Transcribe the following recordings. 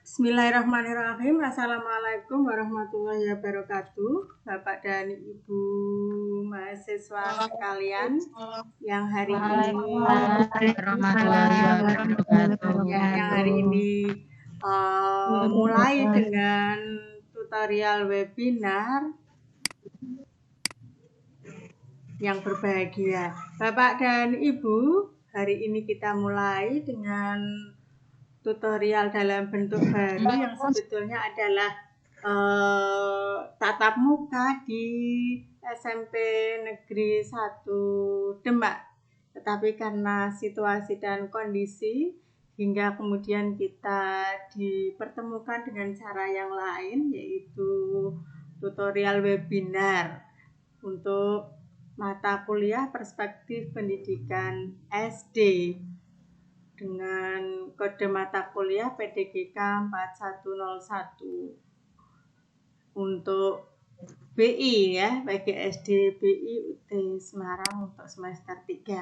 Bismillahirrahmanirrahim. Assalamualaikum warahmatullahi wabarakatuh. Bapak dan Ibu mahasiswa sekalian yang hari ini mulai dengan tutorial webinar yang berbahagia. Bapak dan Ibu, hari ini kita mulai dengan tutorial dalam bentuk baru yang sebetulnya adalah tatap muka di SMP Negeri 1 Demak. Tetapi karena situasi dan kondisi hingga kemudian kita dipertemukan dengan cara yang lain, yaitu tutorial webinar untuk mata kuliah perspektif pendidikan SD dengan kode mata kuliah PDGK 4101 untuk BI ya, PGSD BI UT Semarang untuk semester 3.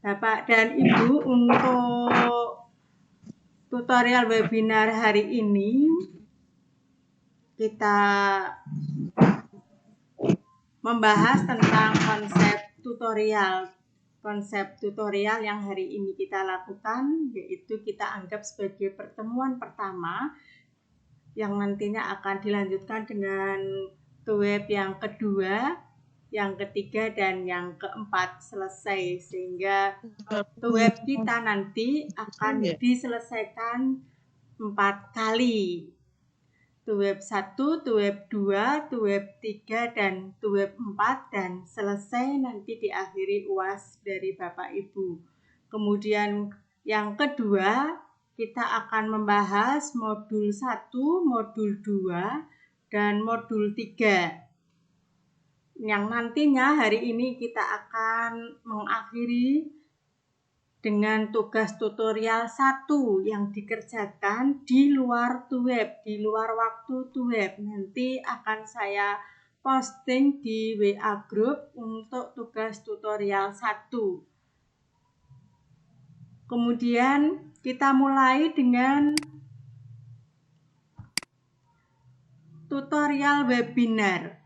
Bapak dan Ibu, untuk tutorial webinar hari ini kita membahas tentang konsep tutorial yang hari ini kita lakukan, yaitu kita anggap sebagai pertemuan pertama yang nantinya akan dilanjutkan dengan tuweb yang kedua, yang ketiga, dan yang keempat selesai, sehingga tuweb kita nanti akan diselesaikan 4 kali. Tuweb 1, tuweb 2, tuweb 3, dan tuweb 4, dan selesai nanti diakhiri UAS dari Bapak Ibu. Kemudian yang kedua, kita akan membahas modul 1, modul 2, dan modul 3. Yang nantinya hari ini kita akan mengakhiri dengan tugas tutorial 1 yang dikerjakan di luar tuweb, di luar waktu tuweb. Nanti akan saya posting di WA group untuk tugas tutorial 1. Kemudian kita mulai dengan tutorial webinar.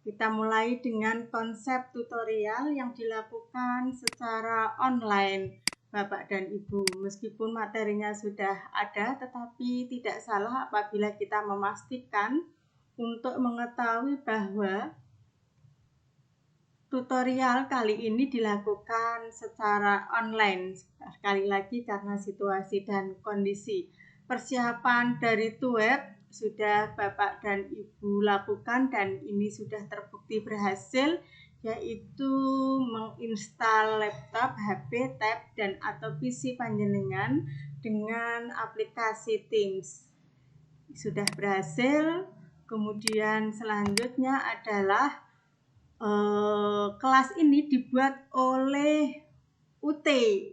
Kita mulai dengan konsep tutorial yang dilakukan secara online, Bapak dan Ibu. Meskipun materinya sudah ada, tetapi tidak salah apabila kita memastikan untuk mengetahui bahwa tutorial kali ini dilakukan secara online. Sekali lagi karena situasi dan kondisi. Persiapan dari tuweb sudah Bapak dan Ibu lakukan dan ini sudah terbukti berhasil, yaitu menginstal laptop, HP, tab, dan atau PC panjenengan dengan aplikasi Teams. Sudah berhasil. Kemudian selanjutnya adalah kelas ini dibuat oleh UT,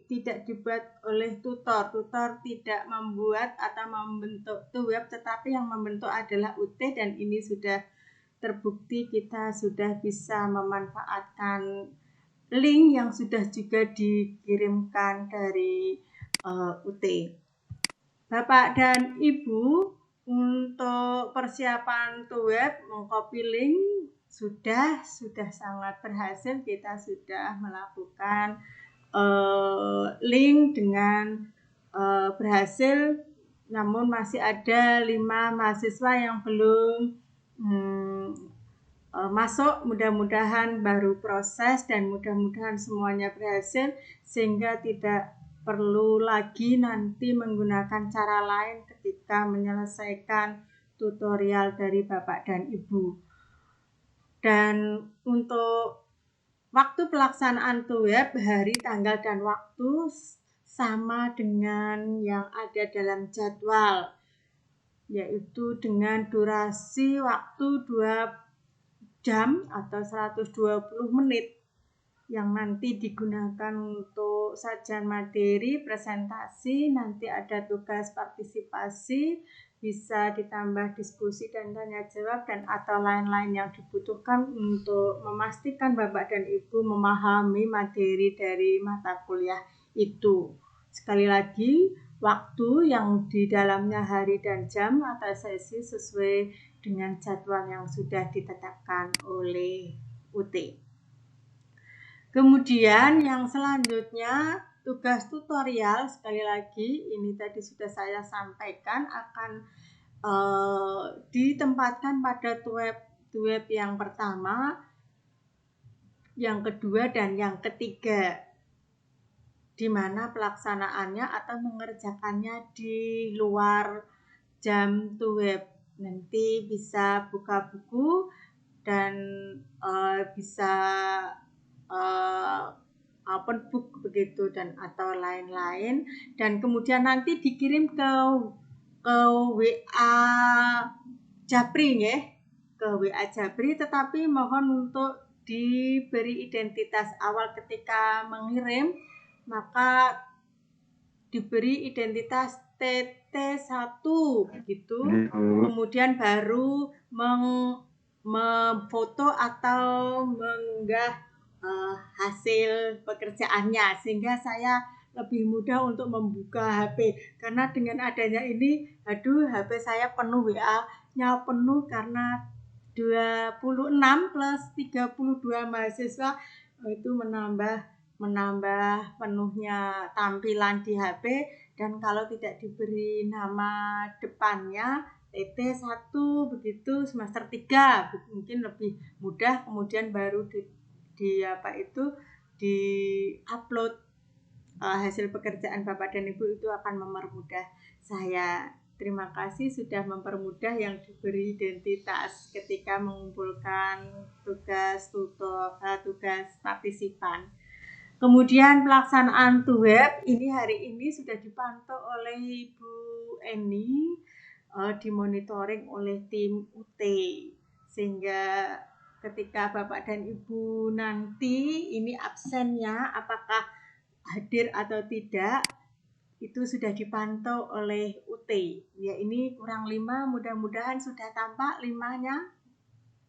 tidak dibuat oleh tutor. Tutor tidak membuat atau membentuk tuweb, tetapi yang membentuk adalah UT, dan ini sudah terbukti kita sudah bisa memanfaatkan link yang sudah juga dikirimkan dari UT. Bapak dan Ibu, untuk persiapan tuweb mengcopy link sudah sangat berhasil. Kita sudah melakukan link dengan berhasil, namun masih ada 5 mahasiswa yang belum masuk. Mudah-mudahan baru proses dan mudah-mudahan semuanya berhasil, sehingga tidak perlu lagi nanti menggunakan cara lain ketika menyelesaikan tutorial dari Bapak dan Ibu. Dan untuk waktu pelaksanaan tuweb, hari, tanggal, dan waktu sama dengan yang ada dalam jadwal, yaitu dengan durasi waktu 2 jam atau 120 menit yang nanti digunakan untuk sajian materi, presentasi, nanti ada tugas partisipasi, bisa ditambah diskusi dan tanya jawab, dan atau lain-lain yang dibutuhkan untuk memastikan Bapak dan Ibu memahami materi dari mata kuliah itu. Sekali lagi, waktu yang di dalamnya hari dan jam atau sesi sesuai dengan jadwal yang sudah ditetapkan oleh UT. Kemudian yang selanjutnya tugas tutorial, sekali lagi ini tadi sudah saya sampaikan, akan ditempatkan pada web yang pertama, yang kedua, dan yang ketiga, di mana pelaksanaannya atau mengerjakannya di luar jam web. Nanti bisa buka buku dan bisa open book begitu dan atau lain-lain, dan kemudian nanti dikirim ke WA Japri ya, ke WA Japri, tetapi mohon untuk diberi identitas awal ketika mengirim, maka diberi identitas TT1 begitu. Kemudian baru memfoto atau mengunggah hasil pekerjaannya, sehingga saya lebih mudah untuk membuka HP, karena dengan adanya ini HP saya penuh, WA-nya penuh, karena 26 plus 32 mahasiswa itu menambah penuhnya tampilan di HP, dan kalau tidak diberi nama depannya TT1 begitu semester 3 mungkin lebih mudah, kemudian baru di-upload hasil pekerjaan Bapak dan Ibu, itu akan mempermudah saya. Terima kasih sudah mempermudah yang diberi identitas ketika mengumpulkan tugas partisipan. Kemudian pelaksanaan web ini hari ini sudah dipantau oleh Ibu Eni, dimonitoring oleh tim UT, sehingga ketika Bapak dan Ibu nanti ini absennya apakah hadir atau tidak, itu sudah dipantau oleh UT. Ya, ini kurang 5, mudah-mudahan sudah tampak 5-nya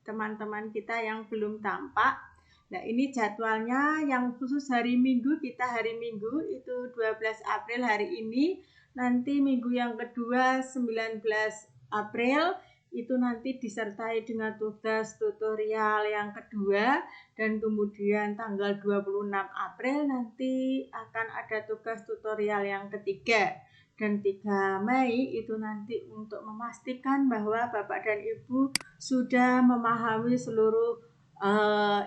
teman-teman kita yang belum tampak. Nah, ini jadwalnya yang khusus hari Minggu, kita hari Minggu itu 12 April hari ini. Nanti minggu yang kedua 19 April itu nanti disertai dengan tugas tutorial yang kedua, dan kemudian tanggal 26 April nanti akan ada tugas tutorial yang ketiga, dan 3 Mei itu nanti untuk memastikan bahwa Bapak dan Ibu sudah memahami seluruh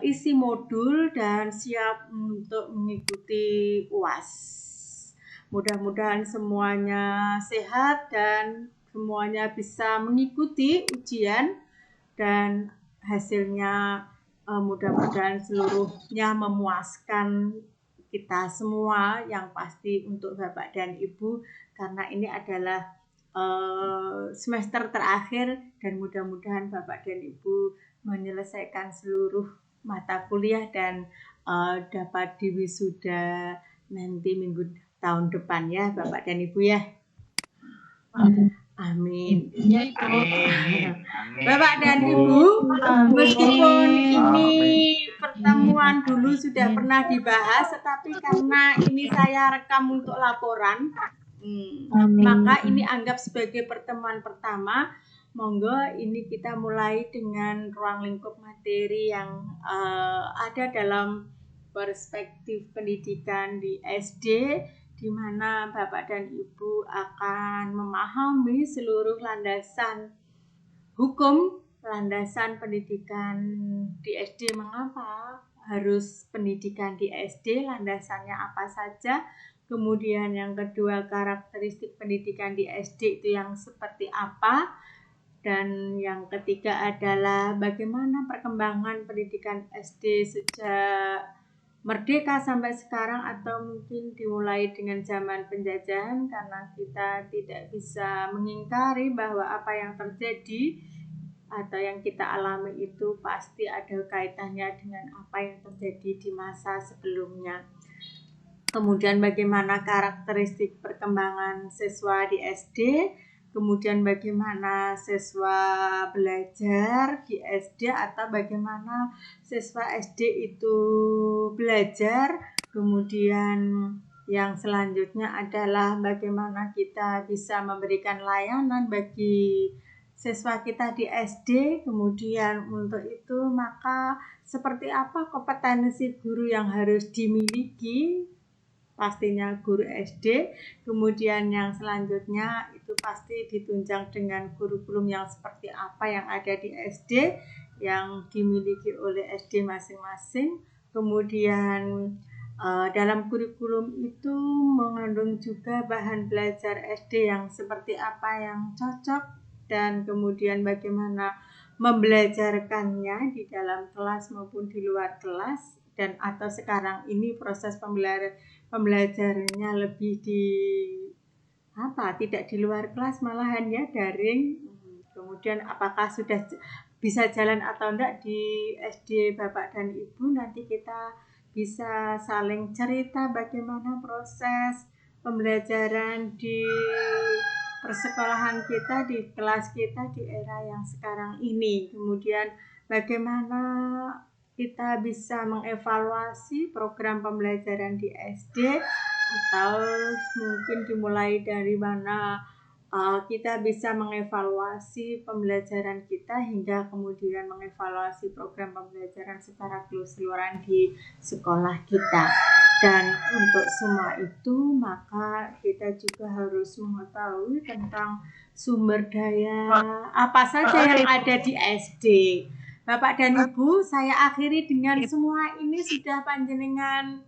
isi modul dan siap untuk mengikuti UAS. Mudah-mudahan semuanya sehat dan semuanya bisa mengikuti ujian, dan hasilnya mudah-mudahan seluruhnya memuaskan kita semua, yang pasti untuk Bapak dan Ibu, karena ini adalah semester terakhir, dan mudah-mudahan Bapak dan Ibu menyelesaikan seluruh mata kuliah dan dapat diwisuda nanti minggu tahun depan ya Bapak dan Ibu ya. Amin. Bapak dan Ibu, meskipun ini pertemuan dulu sudah pernah dibahas, tetapi karena ini saya rekam untuk laporan, maka ini anggap sebagai pertemuan pertama. Monggo ini kita mulai dengan ruang lingkup materi yang ada dalam perspektif pendidikan di SD, di mana Bapak dan Ibu akan memahami seluruh landasan hukum, landasan pendidikan di SD. Mengapa harus pendidikan di SD, landasannya apa saja. Kemudian yang kedua, karakteristik pendidikan di SD itu yang seperti apa. Dan yang ketiga adalah bagaimana perkembangan pendidikan SD sejak merdeka sampai sekarang, atau mungkin dimulai dengan zaman penjajahan, karena kita tidak bisa mengingkari bahwa apa yang terjadi atau yang kita alami itu pasti ada kaitannya dengan apa yang terjadi di masa sebelumnya. Kemudian bagaimana karakteristik perkembangan siswa di SD, kemudian bagaimana siswa belajar di SD atau bagaimana siswa SD itu belajar, kemudian Yang selanjutnya adalah bagaimana kita bisa memberikan layanan bagi siswa kita di SD. Kemudian untuk itu maka seperti apa kompetensi guru yang harus dimiliki, pastinya guru SD. Kemudian yang selanjutnya itu pasti ditunjang dengan kurikulum yang seperti apa yang ada di SD yang dimiliki oleh SD masing-masing. Kemudian dalam kurikulum itu mengandung juga bahan belajar SD yang seperti apa yang cocok, dan kemudian bagaimana membelajarkannya di dalam kelas maupun di luar kelas, dan atau sekarang ini proses pembelajarannya lebih di tidak di luar kelas malahan ya, daring. Kemudian apakah sudah bisa jalan atau enggak di SD Bapak dan Ibu, nanti kita bisa saling cerita bagaimana proses pembelajaran di persekolahan kita, di kelas kita di era yang sekarang ini. Kemudian bagaimana kita bisa mengevaluasi program pembelajaran di SD, atau mungkin dimulai dari mana kita bisa mengevaluasi pembelajaran kita hingga kemudian mengevaluasi program pembelajaran secara keseluruhan di sekolah kita. Dan untuk semua itu maka kita juga harus mengetahui tentang sumber daya apa saja yang ada di SD. Bapak dan Ibu, saya akhiri dengan semua ini sudah panjenengan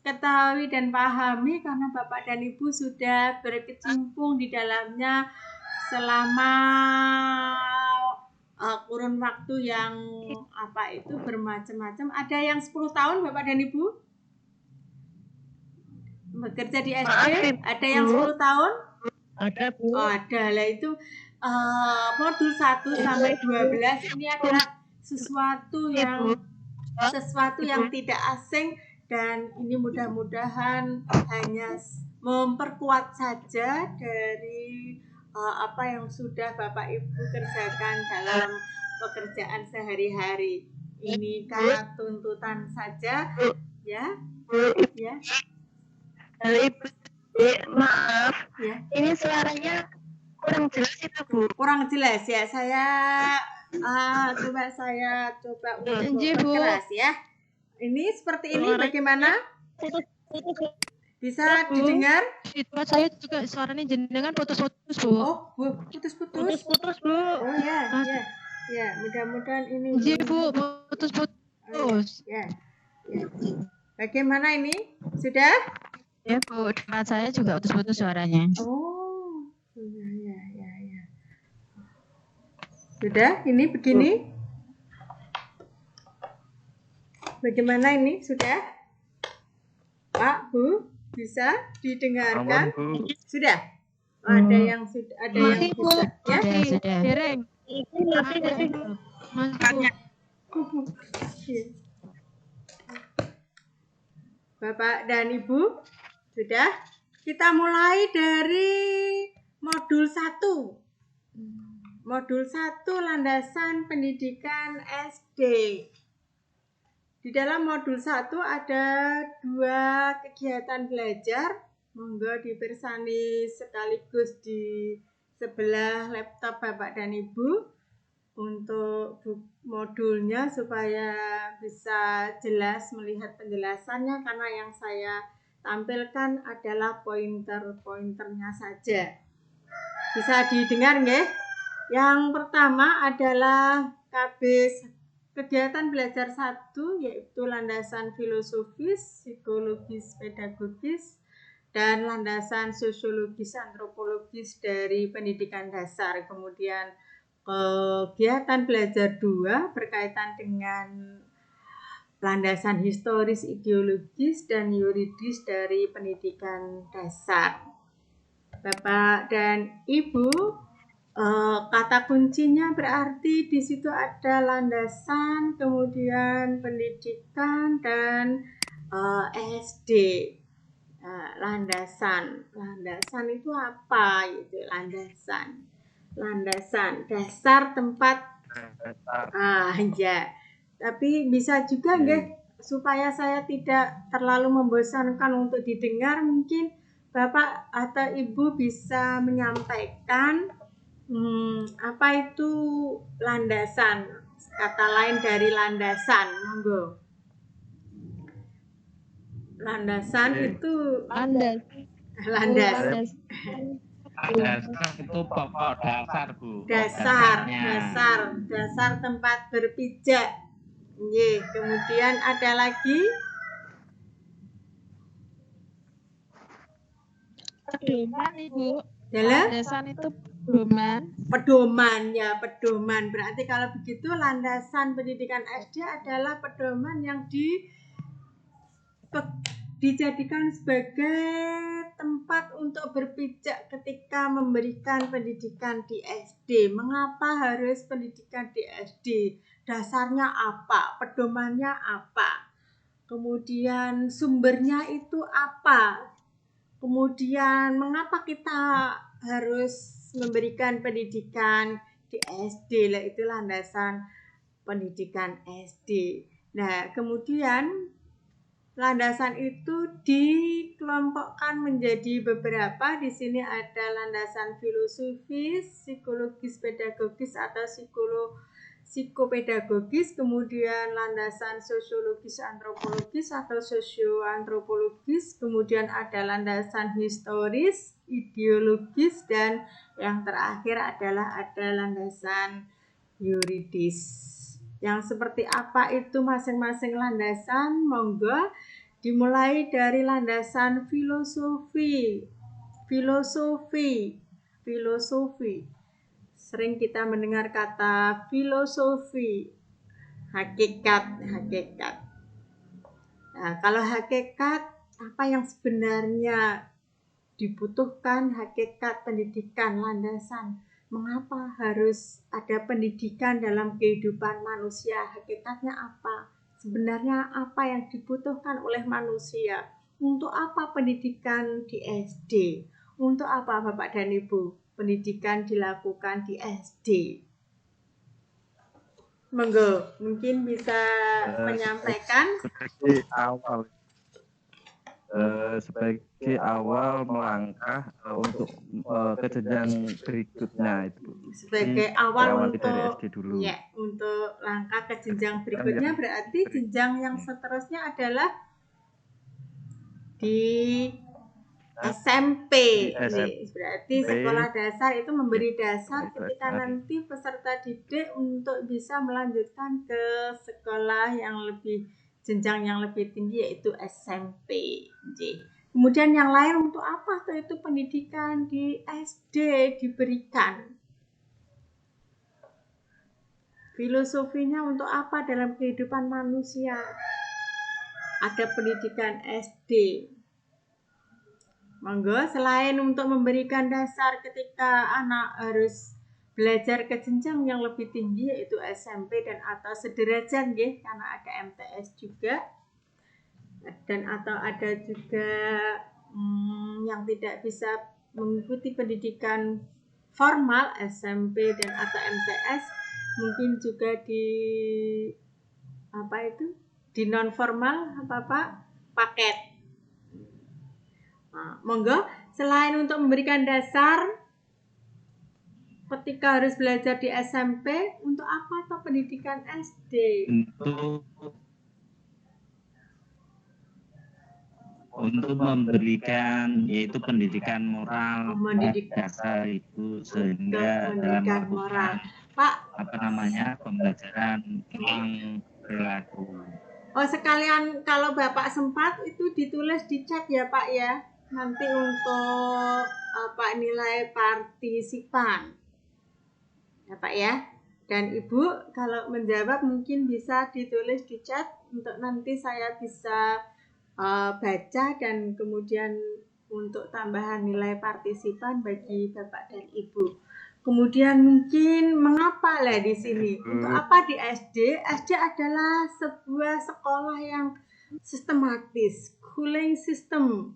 ketahui dan pahami karena Bapak dan Ibu sudah berkecimpung di dalamnya selama kurun waktu yang bermacam-macam. Ada yang 10 tahun Bapak dan Ibu bekerja di SD, ada yang 10 tahun? Ada, Bu. Oh, ada lah. Itu modul 1 sampai 12 ini adalah sesuatu yang tidak asing, dan ini mudah-mudahan hanya memperkuat saja dari apa yang sudah Bapak Ibu kerjakan dalam pekerjaan sehari-hari. Ini karena tuntutan saja ya. Ibu, maaf ya, ini suaranya kurang jelas itu, Bu. Kurang jelas ya, saya coba untuk keras ya. Ini seperti ini bagaimana? Bisa didengar? Saya juga suaranya jenengan putus-putus, Bu. Oh, Bu, putus-putus. Putus-putus, Bu. Oh ya. Mudah-mudahan ini. Iya, Bu, putus-putus. Ya. Bagaimana ini? Sudah? Ya, Bu, dekat saya juga putus-putus suaranya. Oh, ya. Sudah? Ini begini? Bagaimana ini? Sudah? Pak, Bu, bisa didengarkan? Sudah? Ada yang sudah, ada yang bisa. Ya? Sudah. Dereng. Bapak dan Ibu, sudah? Kita mulai dari modul 1. Modul 1 landasan pendidikan SD. Di dalam modul 1 ada 2 kegiatan belajar. Monggo dipersani sekaligus di sebelah laptop Bapak dan Ibu untuk modulnya supaya bisa jelas melihat penjelasannya, karena yang saya tampilkan adalah pointer-pointernya saja. Bisa didengar nggih? Yang pertama adalah KB kegiatan belajar 1, yaitu landasan filosofis, psikologis, pedagogis, dan landasan sosiologis, antropologis dari pendidikan dasar. Kemudian kegiatan belajar 2 berkaitan dengan landasan historis, ideologis, dan yuridis dari pendidikan dasar. Bapak dan Ibu, kata kuncinya berarti di situ ada landasan, kemudian pendidikan, dan SD. Landasan itu apa? Gitu, landasan dasar tempat. Ya. Tapi bisa juga nggih supaya saya tidak terlalu membosankan untuk didengar, mungkin Bapak atau Ibu bisa menyampaikan apa itu landasan, kata lain dari landasan, monggo. Landasan itu landasan itu pokok dasar, Bu. Dasar tempat berpijak. Kemudian ada lagi pedoman, Ibu. Dalam Landasan itu pedoman. Pedoman. Berarti kalau begitu landasan pendidikan SD adalah pedoman yang dijadikan sebagai tempat untuk berpijak ketika memberikan pendidikan di SD. Mengapa harus pendidikan di SD? Dasarnya apa? Pedomannya apa? Kemudian sumbernya itu apa? Kemudian mengapa kita harus memberikan pendidikan di SD? Itu landasan pendidikan SD. Nah, kemudian landasan itu dikelompokkan menjadi beberapa. Di sini ada landasan filosofis, psikologis, pedagogis atau psikopedagogis, kemudian landasan sosiologis, antropologis atau sosioantropologis, kemudian ada landasan historis, ideologis, dan yang terakhir adalah ada landasan yuridis. Yang seperti apa itu masing-masing landasan? Monggo dimulai dari landasan filosofi. Sering kita mendengar kata filosofi, hakikat. Nah, kalau hakikat, apa yang sebenarnya dibutuhkan hakikat pendidikan, landasan? Mengapa harus ada pendidikan dalam kehidupan manusia? Hakikatnya apa? Sebenarnya apa yang dibutuhkan oleh manusia? Untuk apa pendidikan di SD? Untuk apa Bapak dan Ibu pendidikan dilakukan di SD? Monggo, mungkin bisa menyampaikan. Sebagai awal melangkah untuk ke jenjang berikutnya itu. Sebagai awal untuk dari SD dulu. Ya, untuk langkah ke jenjang berikutnya berarti jenjang yang seterusnya adalah di SMP. Berarti sekolah dasar itu memberi dasar ketika nanti peserta didik untuk bisa melanjutkan ke sekolah yang lebih jenjang yang lebih tinggi yaitu SMP. Kemudian yang lain untuk apa tuh itu pendidikan di SD diberikan? Filosofinya untuk apa dalam kehidupan manusia? Ada pendidikan SD. Monggo, selain untuk memberikan dasar ketika anak harus belajar ke jenjang yang lebih tinggi yaitu SMP dan atau sederajat nggih, karena ada MTS juga. Dan atau ada juga yang tidak bisa mengikuti pendidikan formal SMP dan atau MTS, mungkin juga di di non formal paket. Nah, monggo, selain untuk memberikan dasar ketika harus belajar di SMP, untuk apa atau pendidikan SD? Untuk memberikan yaitu pendidikan moral dasar itu sehingga dalam moral. Pak, pembelajaran tentang perilaku. Oh, sekalian kalau Bapak sempat itu ditulis di chat ya Pak ya. Nanti untuk nilai partisipan. Ya Pak ya. Dan Ibu kalau menjawab mungkin bisa ditulis di chat untuk nanti saya bisa baca dan kemudian untuk tambahan nilai partisipan bagi Bapak dan Ibu. Kemudian mungkin mengapa lah di sini? Untuk apa di SD? SD adalah sebuah sekolah yang sistematis, schooling system.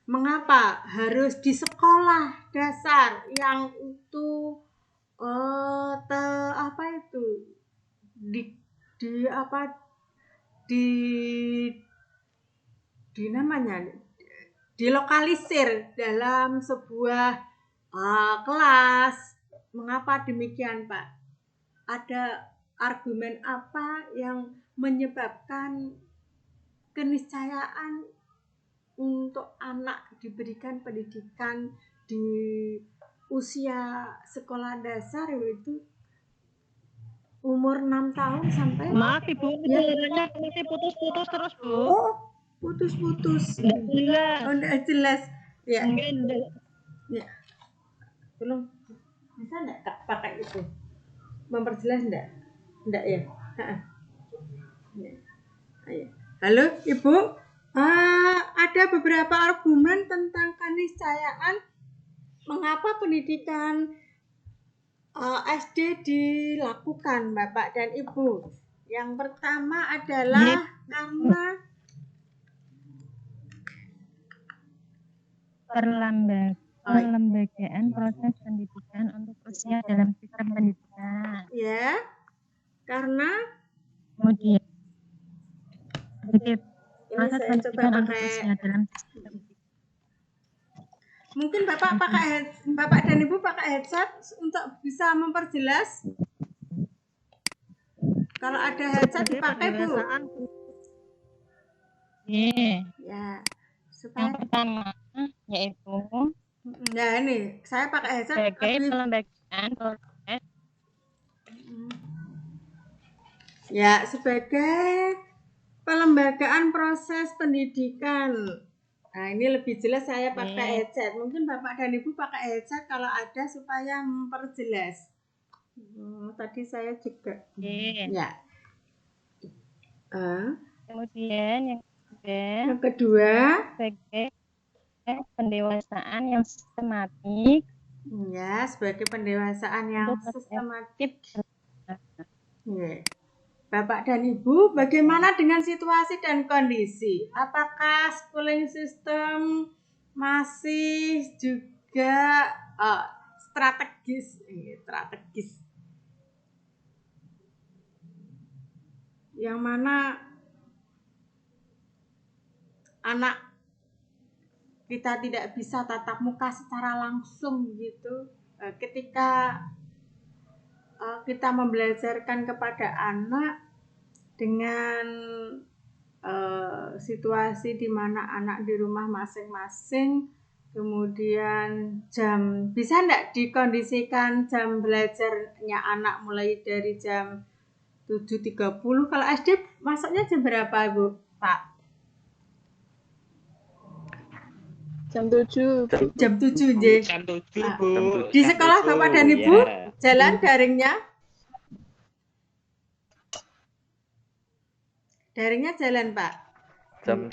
Mengapa harus di sekolah dasar yang itu di namanya dilokalisir dalam sebuah kelas. Mengapa demikian, Pak? Ada argumen apa yang menyebabkan keniscayaan untuk anak diberikan pendidikan di usia sekolah dasar, yaitu umur 6 tahun sampai... Maaf Ibu, suaranya masih putus-putus terus Bu. Oh, putus-putus. Nggak jelas. Oh, nggak jelas. Ya. Enggak. Ya. Belum. Bisa enggak Kak pakai itu? Memperjelas enggak? Enggak ya? Ya. Ayo. Halo, Ibu. Ada beberapa argumen tentang keniscayaan mengapa pendidikan SD dilakukan, Bapak dan Ibu. Yang pertama adalah karena perlembagaan proses pendidikan untuk usia dalam sistem pendidikan. Ya, karena Kemudian ini saya coba pakai. Mungkin Bapak dan Ibu pakai headset untuk bisa memperjelas. Kalau ada headset dipakai, Bu. Ya, supaya. Yang pertama yaitu Nah, ini saya pakai headset sebagai perlembagaan proses. Ya, sebagai pelembagaan proses pendidikan. Nah, ini lebih jelas saya pakai headset. Mungkin Bapak dan Ibu pakai headset kalau ada supaya memperjelas. Tadi saya juga. Ya. Kemudian yang kedua sebagai pendewasaan yang sistematik. Ya, sebagai pendewasaan yang sistematik. Ya. Bapak dan Ibu, bagaimana dengan situasi dan kondisi? Apakah schooling system masih juga strategis? Yang mana anak kita tidak bisa tatap muka secara langsung gitu. Ketika kita membelajarkan kepada anak dengan situasi di mana anak di rumah masing-masing, kemudian jam, bisa enggak dikondisikan jam belajarnya anak mulai dari jam 7.30? Kalau SD masuknya jam berapa, Bu? Pak? Jam 7. Jam 7, J. Jam 7, Bu. Di sekolah Bapak dan Ibu jalan daringnya? Daringnya jalan, Pak? Jam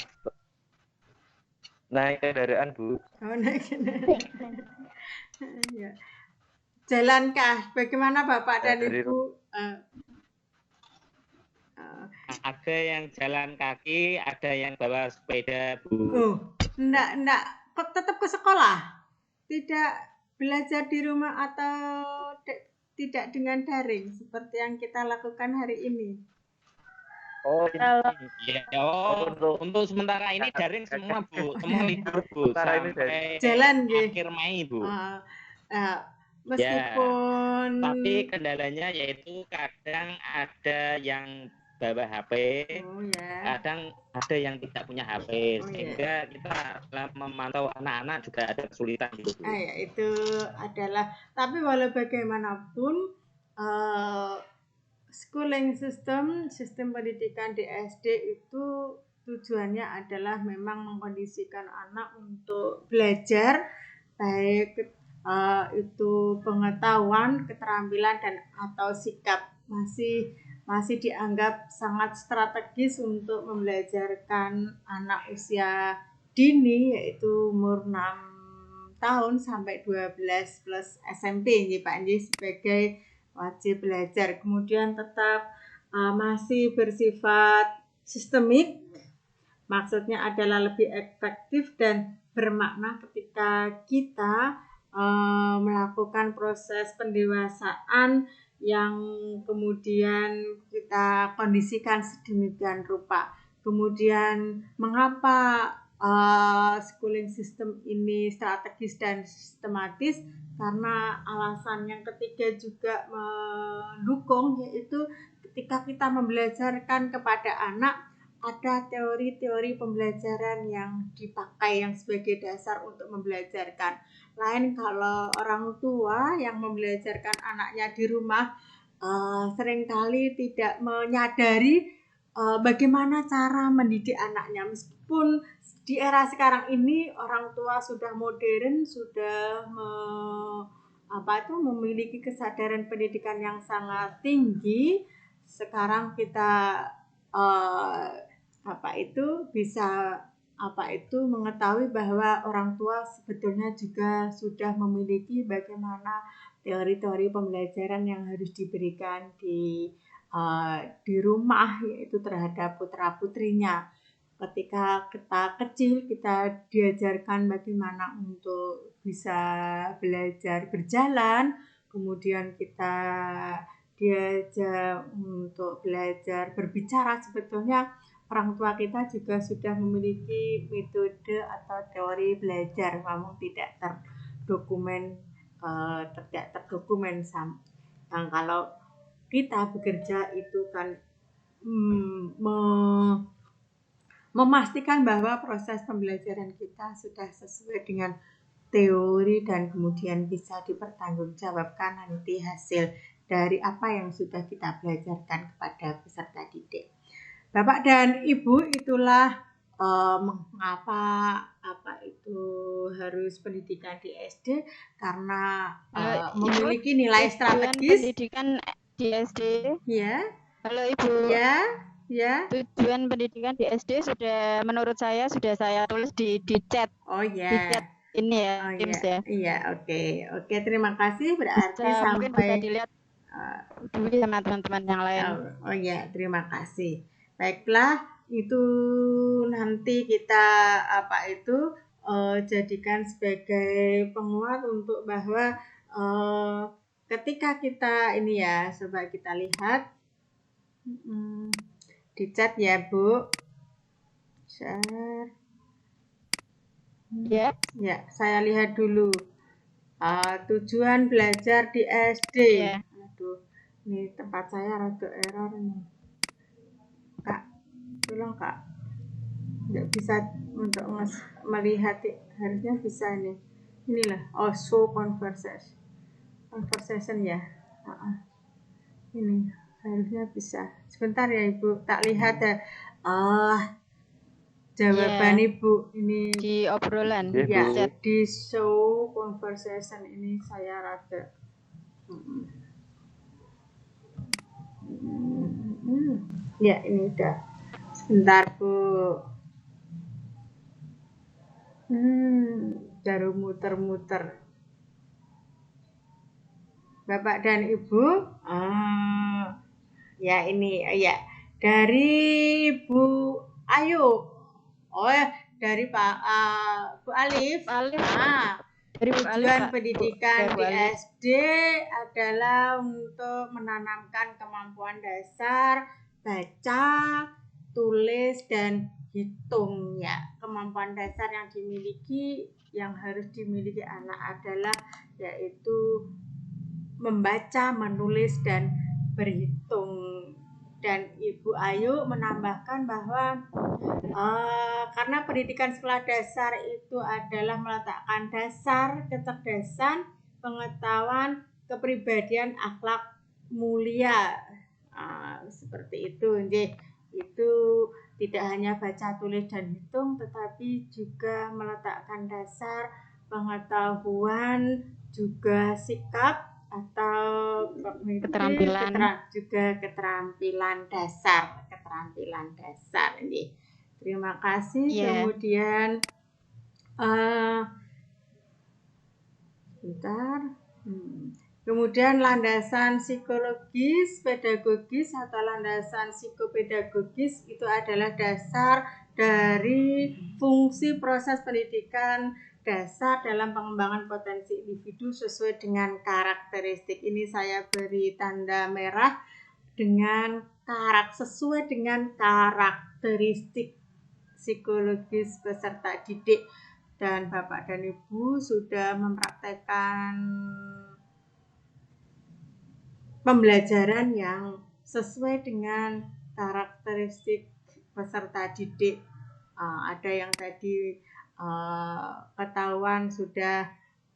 naik kendaraan, Bu. Oh, naik kendaraan. Ya. Jalankah? Bagaimana Bapak dan Ibu? Ada yang jalan kaki, ada yang bawa sepeda, Bu. Oh, enggak. Kok tetap ke sekolah? Tidak belajar di rumah atau tidak dengan daring seperti yang kita lakukan hari ini? Untuk sementara ini daring semua, Bu. Semua libur, Bu. Sampai jalan akhir Mei, Bu. Meskipun tapi kendalanya yaitu kadang ada yang bawa HP, kadang ada yang tidak punya HP, sehingga kita memantau anak-anak juga ada kesulitan gitu. Ya, itu adalah, tapi walau bagaimanapun schooling system pendidikan di SD itu tujuannya adalah memang mengkondisikan anak untuk belajar, baik itu pengetahuan, keterampilan dan atau sikap, masih dianggap sangat strategis untuk membelajarkan anak usia dini, yaitu umur 6 tahun sampai 12 plus SMP ya Pak Nji, sebagai wajib belajar. Kemudian tetap masih bersifat sistemik, maksudnya adalah lebih efektif dan bermakna ketika kita melakukan proses pendewasaan yang kemudian kita kondisikan sedemikian rupa. Kemudian mengapa schooling system ini strategis dan sistematis? Karena alasan yang ketiga juga mendukung, yaitu ketika kita membelajarkan kepada anak, ada teori-teori pembelajaran yang dipakai yang sebagai dasar untuk membelajarkan. Lain kalau orang tua yang membelajarkan anaknya di rumah seringkali tidak menyadari bagaimana cara mendidik anaknya. Meskipun di era sekarang ini orang tua sudah modern, sudah memiliki kesadaran pendidikan yang sangat tinggi. Sekarang kita bisa mengetahui bahwa orang tua sebetulnya juga sudah memiliki bagaimana teori-teori pembelajaran yang harus diberikan di rumah, yaitu terhadap putra-putrinya. Ketika kita kecil, kita diajarkan bagaimana untuk bisa belajar berjalan, kemudian kita diajar untuk belajar berbicara. Sebetulnya orang tua kita juga sudah memiliki metode atau teori belajar, namun tidak terdokumen. Yang kalau kita bekerja itu kan memastikan bahwa proses pembelajaran kita sudah sesuai dengan teori dan kemudian bisa dipertanggungjawabkan nanti hasil dari apa yang sudah kita belajarkan kepada peserta didik. Bapak dan Ibu, itulah mengapa harus pendidikan di SD, karena memiliki nilai strategis. Pendidikan di SD. Ya. Halo Ibu. Ya. Tujuan pendidikan di SD sudah, menurut saya sudah saya tulis di chat. Oh ya. Di chat ini ya, Teams ya. Iya, oke, terima kasih. Berarti mungkin bisa dilihat dulu sama teman-teman yang lain. Oh ya, terima kasih. Baiklah, itu nanti kita jadikan sebagai penguat untuk bahwa ketika kita ini ya, coba kita lihat di chat ya Bu. Share. Ya, saya lihat dulu. Tujuan belajar di SD. Ya. Aduh, ini tempat saya rada error nih. Kak, tolong Kak. Nggak bisa untuk melihat, harusnya bisa nih. Inilah, show conversation ya. Ini harusnya bisa. Sebentar ya Ibu, tak lihat ya. Jawaban Ibu ini di obrolan. Ya, di show conversation ini saya rada. Ya, ini udah. Sebentar Bu. Baru muter-muter. Bapak dan Ibu, ya ini ya dari Bu Ayu. Dari Pak Bu Alif. Tujuan pendidikan di SD adalah untuk menanamkan kemampuan dasar baca, tulis, dan hitung ya. Kemampuan dasar yang harus dimiliki anak adalah yaitu membaca, menulis, dan berhitung. Dan Ibu Ayu menambahkan bahwa karena pendidikan sekolah dasar itu adalah meletakkan dasar kecerdasan, pengetahuan, kepribadian, akhlak mulia. Seperti itu. Itu tidak hanya baca, tulis, dan hitung, tetapi juga meletakkan dasar pengetahuan, juga sikap atau keterampilan, juga keterampilan dasar ini. Terima kasih. Kemudian kemudian landasan psikologis, pedagogis atau landasan psikopedagogis itu adalah dasar dari fungsi proses pendidikan dasar dalam pengembangan potensi individu sesuai dengan karakteristik. Ini saya beri tanda merah dengan sesuai dengan karakteristik psikologis peserta didik, dan Bapak dan Ibu sudah mempraktekkan pembelajaran yang sesuai dengan karakteristik peserta didik. Ada yang tadi ketahuan sudah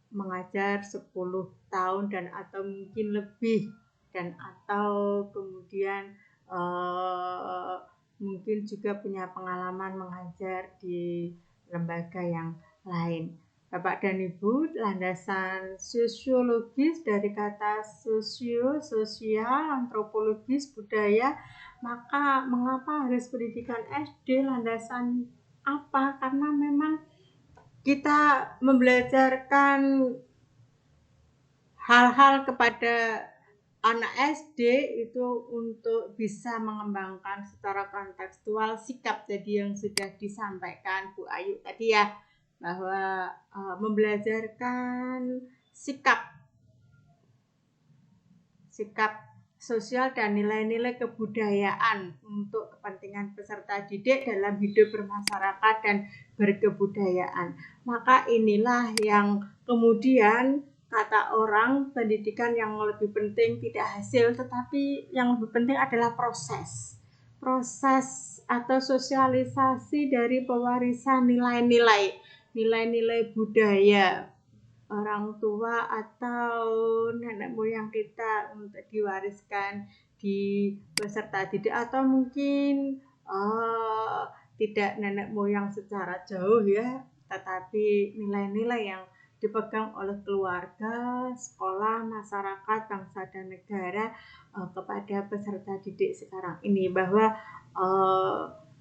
mengajar 10 tahun dan atau mungkin lebih, dan atau kemudian mungkin juga punya pengalaman mengajar di lembaga yang lain. Bapak dan Ibu, landasan sosiologis dari kata sosial, antropologis, budaya, maka mengapa harus pendidikan SD? Landasan apa? Karena memang kita membelajarkan hal-hal kepada anak SD itu untuk bisa mengembangkan secara kontekstual sikap tadi yang sudah disampaikan Bu Ayu tadi ya, bahwa membelajarkan sikap sosial dan nilai-nilai kebudayaan untuk kepentingan peserta didik dalam hidup bermasyarakat dan berkebudayaan. Maka inilah yang kemudian kata orang, pendidikan yang lebih penting tidak hasil, tetapi yang lebih penting adalah proses atau sosialisasi dari pewarisan nilai-nilai budaya orang tua atau nenek moyang kita untuk diwariskan di peserta didik, atau mungkin tidak nenek moyang secara jauh ya, tetapi nilai-nilai yang dipegang oleh keluarga, sekolah, masyarakat, bangsa dan negara kepada peserta didik sekarang ini, bahwa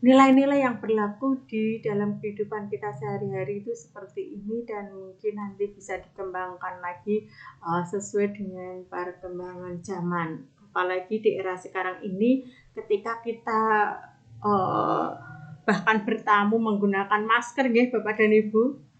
nilai-nilai yang berlaku di dalam kehidupan kita sehari-hari itu seperti ini, dan mungkin nanti bisa dikembangkan lagi sesuai dengan perkembangan zaman. Apalagi di era sekarang ini, ketika kita bahkan bertamu menggunakan masker, Bapak dan Ibu,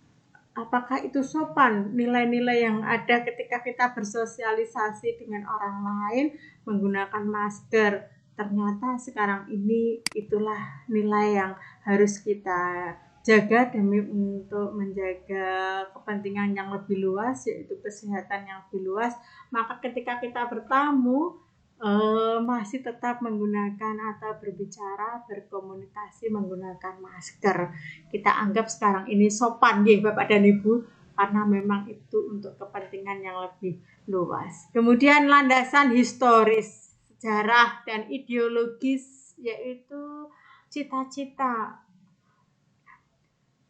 apakah itu sopan? Nilai-nilai yang ada ketika kita bersosialisasi dengan orang lain menggunakan masker, ternyata sekarang ini itulah nilai yang harus kita jaga demi untuk menjaga kepentingan yang lebih luas, yaitu kesehatan yang lebih luas. Maka ketika kita bertamu masih tetap menggunakan atau berbicara, berkomunikasi menggunakan masker. Kita anggap sekarang ini sopan Bapak dan Ibu, karena memang itu untuk kepentingan yang lebih luas. Kemudian landasan historis, sejarah dan ideologis, yaitu cita-cita.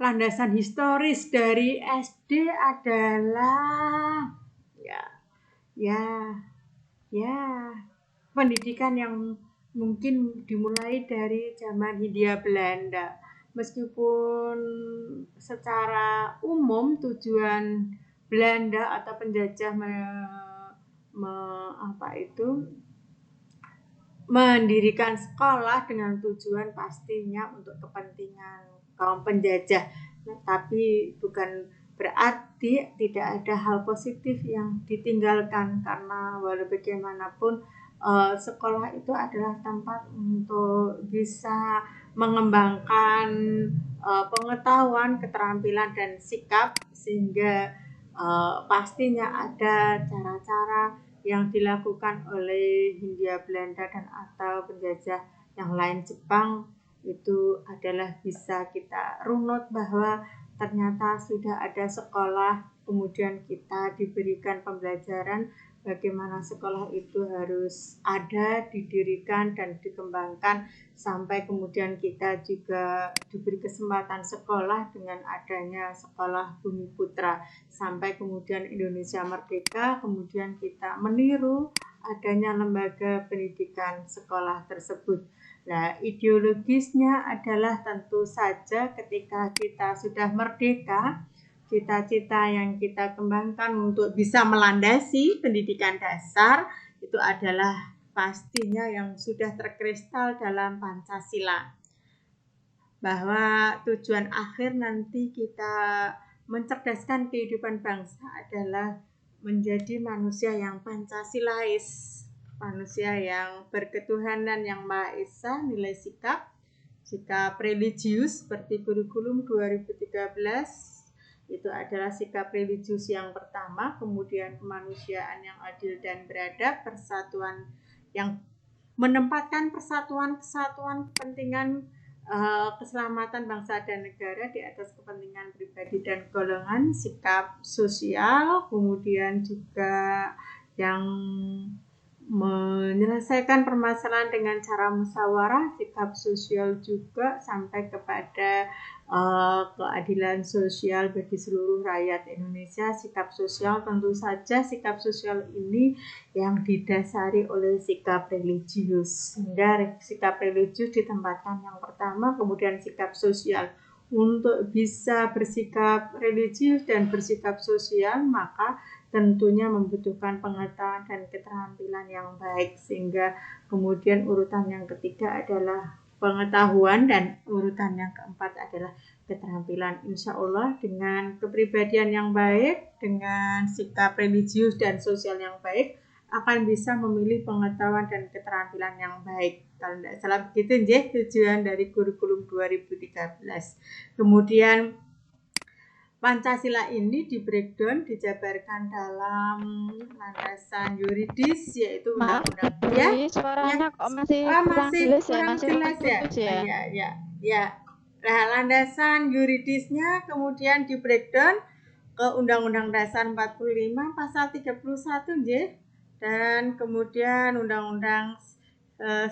Landasan historis dari SD adalah pendidikan yang mungkin dimulai dari zaman Hindia Belanda. Meskipun secara umum tujuan Belanda atau penjajah mendirikan sekolah dengan tujuan pastinya untuk kepentingan kaum penjajah, tapi bukan berarti tidak ada hal positif yang ditinggalkan, karena walau bagaimanapun sekolah itu adalah tempat untuk bisa mengembangkan pengetahuan, keterampilan dan sikap, sehingga pastinya ada cara-cara yang dilakukan oleh Hindia Belanda dan atau penjajah yang lain, Jepang, itu adalah bisa kita runut bahwa ternyata sudah ada sekolah, kemudian kita diberikan pembelajaran bagaimana sekolah itu harus ada, didirikan dan dikembangkan, sampai kemudian kita juga diberi kesempatan sekolah dengan adanya sekolah Bumi Putra, sampai kemudian Indonesia merdeka, kemudian kita meniru adanya lembaga pendidikan sekolah tersebut. Nah, ideologisnya adalah tentu saja ketika kita sudah merdeka, cita-cita yang kita kembangkan untuk bisa melandasi pendidikan dasar itu adalah pastinya yang sudah terkristal dalam Pancasila, bahwa tujuan akhir nanti kita mencerdaskan kehidupan bangsa adalah menjadi manusia yang Pancasilais, manusia yang berketuhanan yang Maha Esa, nilai sikap religius seperti kurikulum 2013 itu adalah sikap religius yang pertama, kemudian kemanusiaan yang adil dan beradab, persatuan yang menempatkan persatuan kesatuan kepentingan keselamatan bangsa dan negara di atas kepentingan pribadi dan golongan, sikap sosial, kemudian juga yang menyelesaikan permasalahan dengan cara musyawarah, sikap sosial juga sampai kepada keadilan sosial bagi seluruh rakyat Indonesia. Sikap sosial tentu saja sikap sosial ini yang didasari oleh sikap religius, sehingga sikap religius ditempatkan yang pertama, kemudian sikap sosial. Untuk bisa bersikap religius dan bersikap sosial maka tentunya membutuhkan pengetahuan dan keterampilan yang baik, sehingga kemudian urutan yang ketiga adalah pengetahuan dan urutan yang keempat adalah keterampilan. Insya Allah dengan kepribadian yang baik, dengan sikap religius dan sosial yang baik akan bisa memilih pengetahuan dan keterampilan yang baik. Kalau tidak salah begitu tujuan dari kurikulum 2013. Kemudian Pancasila ini di breakdown, dijabarkan dalam landasan yuridis yaitu undang-undang. Ya, suaranya kok masih kurang jelas ya, masih jelas ya. Ya. Nah, landasan yuridisnya kemudian di breakdown ke Undang-Undang Dasar 45 pasal 31 dan kemudian Undang-Undang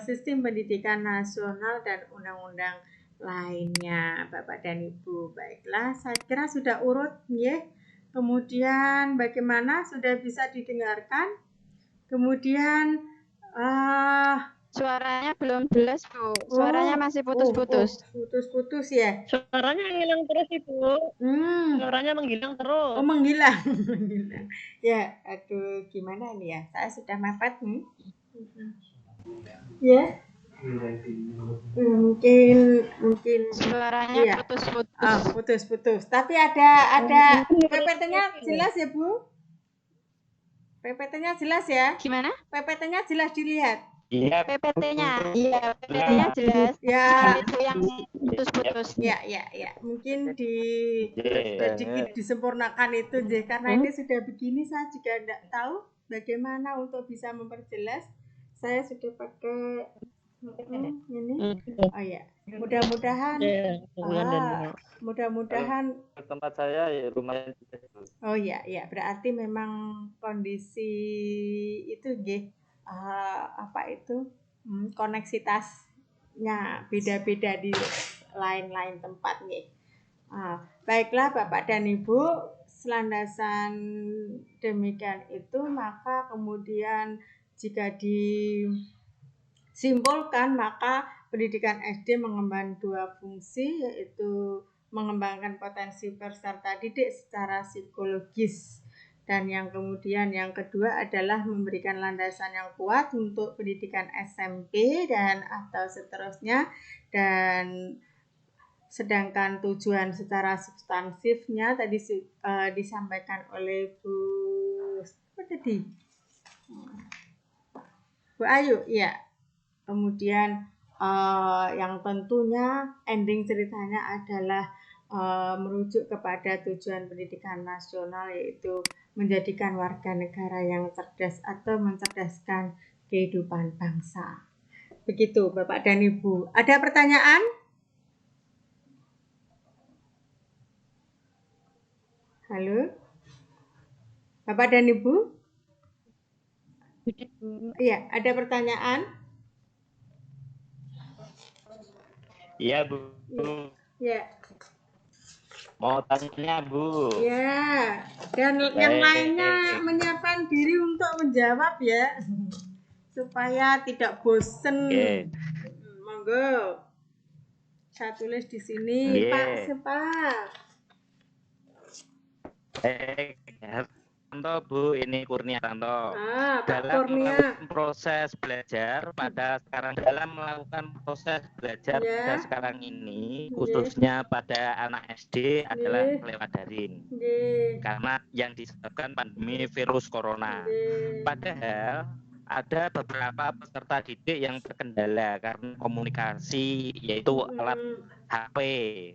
Sistem Pendidikan Nasional dan Undang-Undang lainnya, Bapak dan Ibu. Baiklah, saya kira sudah urut ya. Kemudian bagaimana, sudah bisa didengarkan? Kemudian suaranya belum jelas, Bu. Suaranya masih putus-putus. Putus-putus ya. Suaranya hilang terus, Ibu. Suaranya menghilang terus. Oh, menghilang. Ya, aduh, gimana ini ya? Saya sudah mepet nih. Ya. Mungkin suaranya putus-putus. Tapi ada PPT-nya jelas ya, Bu? PPT-nya jelas ya? Gimana? PPT-nya jelas dilihat. Iya, PPT-nya. Iya, PPT-nya jelas. Ya. Itu yang putus-putus. Ya. Mungkin sedikit disempurnakan itu, karena ini sudah begini saya juga tidak tahu bagaimana untuk bisa memperjelas. Saya sudah pakai ini. Oh ya, mudah-mudahan tempat saya ya lumayan. Oh ya, berarti memang kondisi itu koneksitasnya beda-beda di lain-lain tempat nih. Baiklah Bapak dan Ibu, selandasan demikian itu, maka kemudian jika disimpulkan maka pendidikan SD mengemban dua fungsi, yaitu mengembangkan potensi peserta didik secara psikologis, dan yang kedua adalah memberikan landasan yang kuat untuk pendidikan SMP dan atau seterusnya. Dan sedangkan tujuan secara substansifnya tadi disampaikan oleh Bu Ayu ya. Kemudian yang tentunya ending ceritanya adalah merujuk kepada tujuan pendidikan nasional, yaitu menjadikan warga negara yang cerdas atau mencerdaskan kehidupan bangsa. Begitu Bapak dan Ibu. Ada pertanyaan? Halo? Bapak dan Ibu? Iya, ada pertanyaan? Iya, Bu. Ya. Mau tanya, Bu. Ya, dan yang lainnya menyiapkan diri untuk menjawab ya, supaya tidak bosen. Monggo. Saya tulis di sini, Pak Sepak. Tanto Bu, ini Kurnia Tanto. Pak Dalam Kurnia. melakukan proses belajar dalam melakukan proses belajar pada sekarang ini, khususnya pada anak SD adalah lewat daring. Karena yang disebabkan pandemi virus corona. Padahal ada beberapa peserta didik yang terkendala karena komunikasi, yaitu alat HP.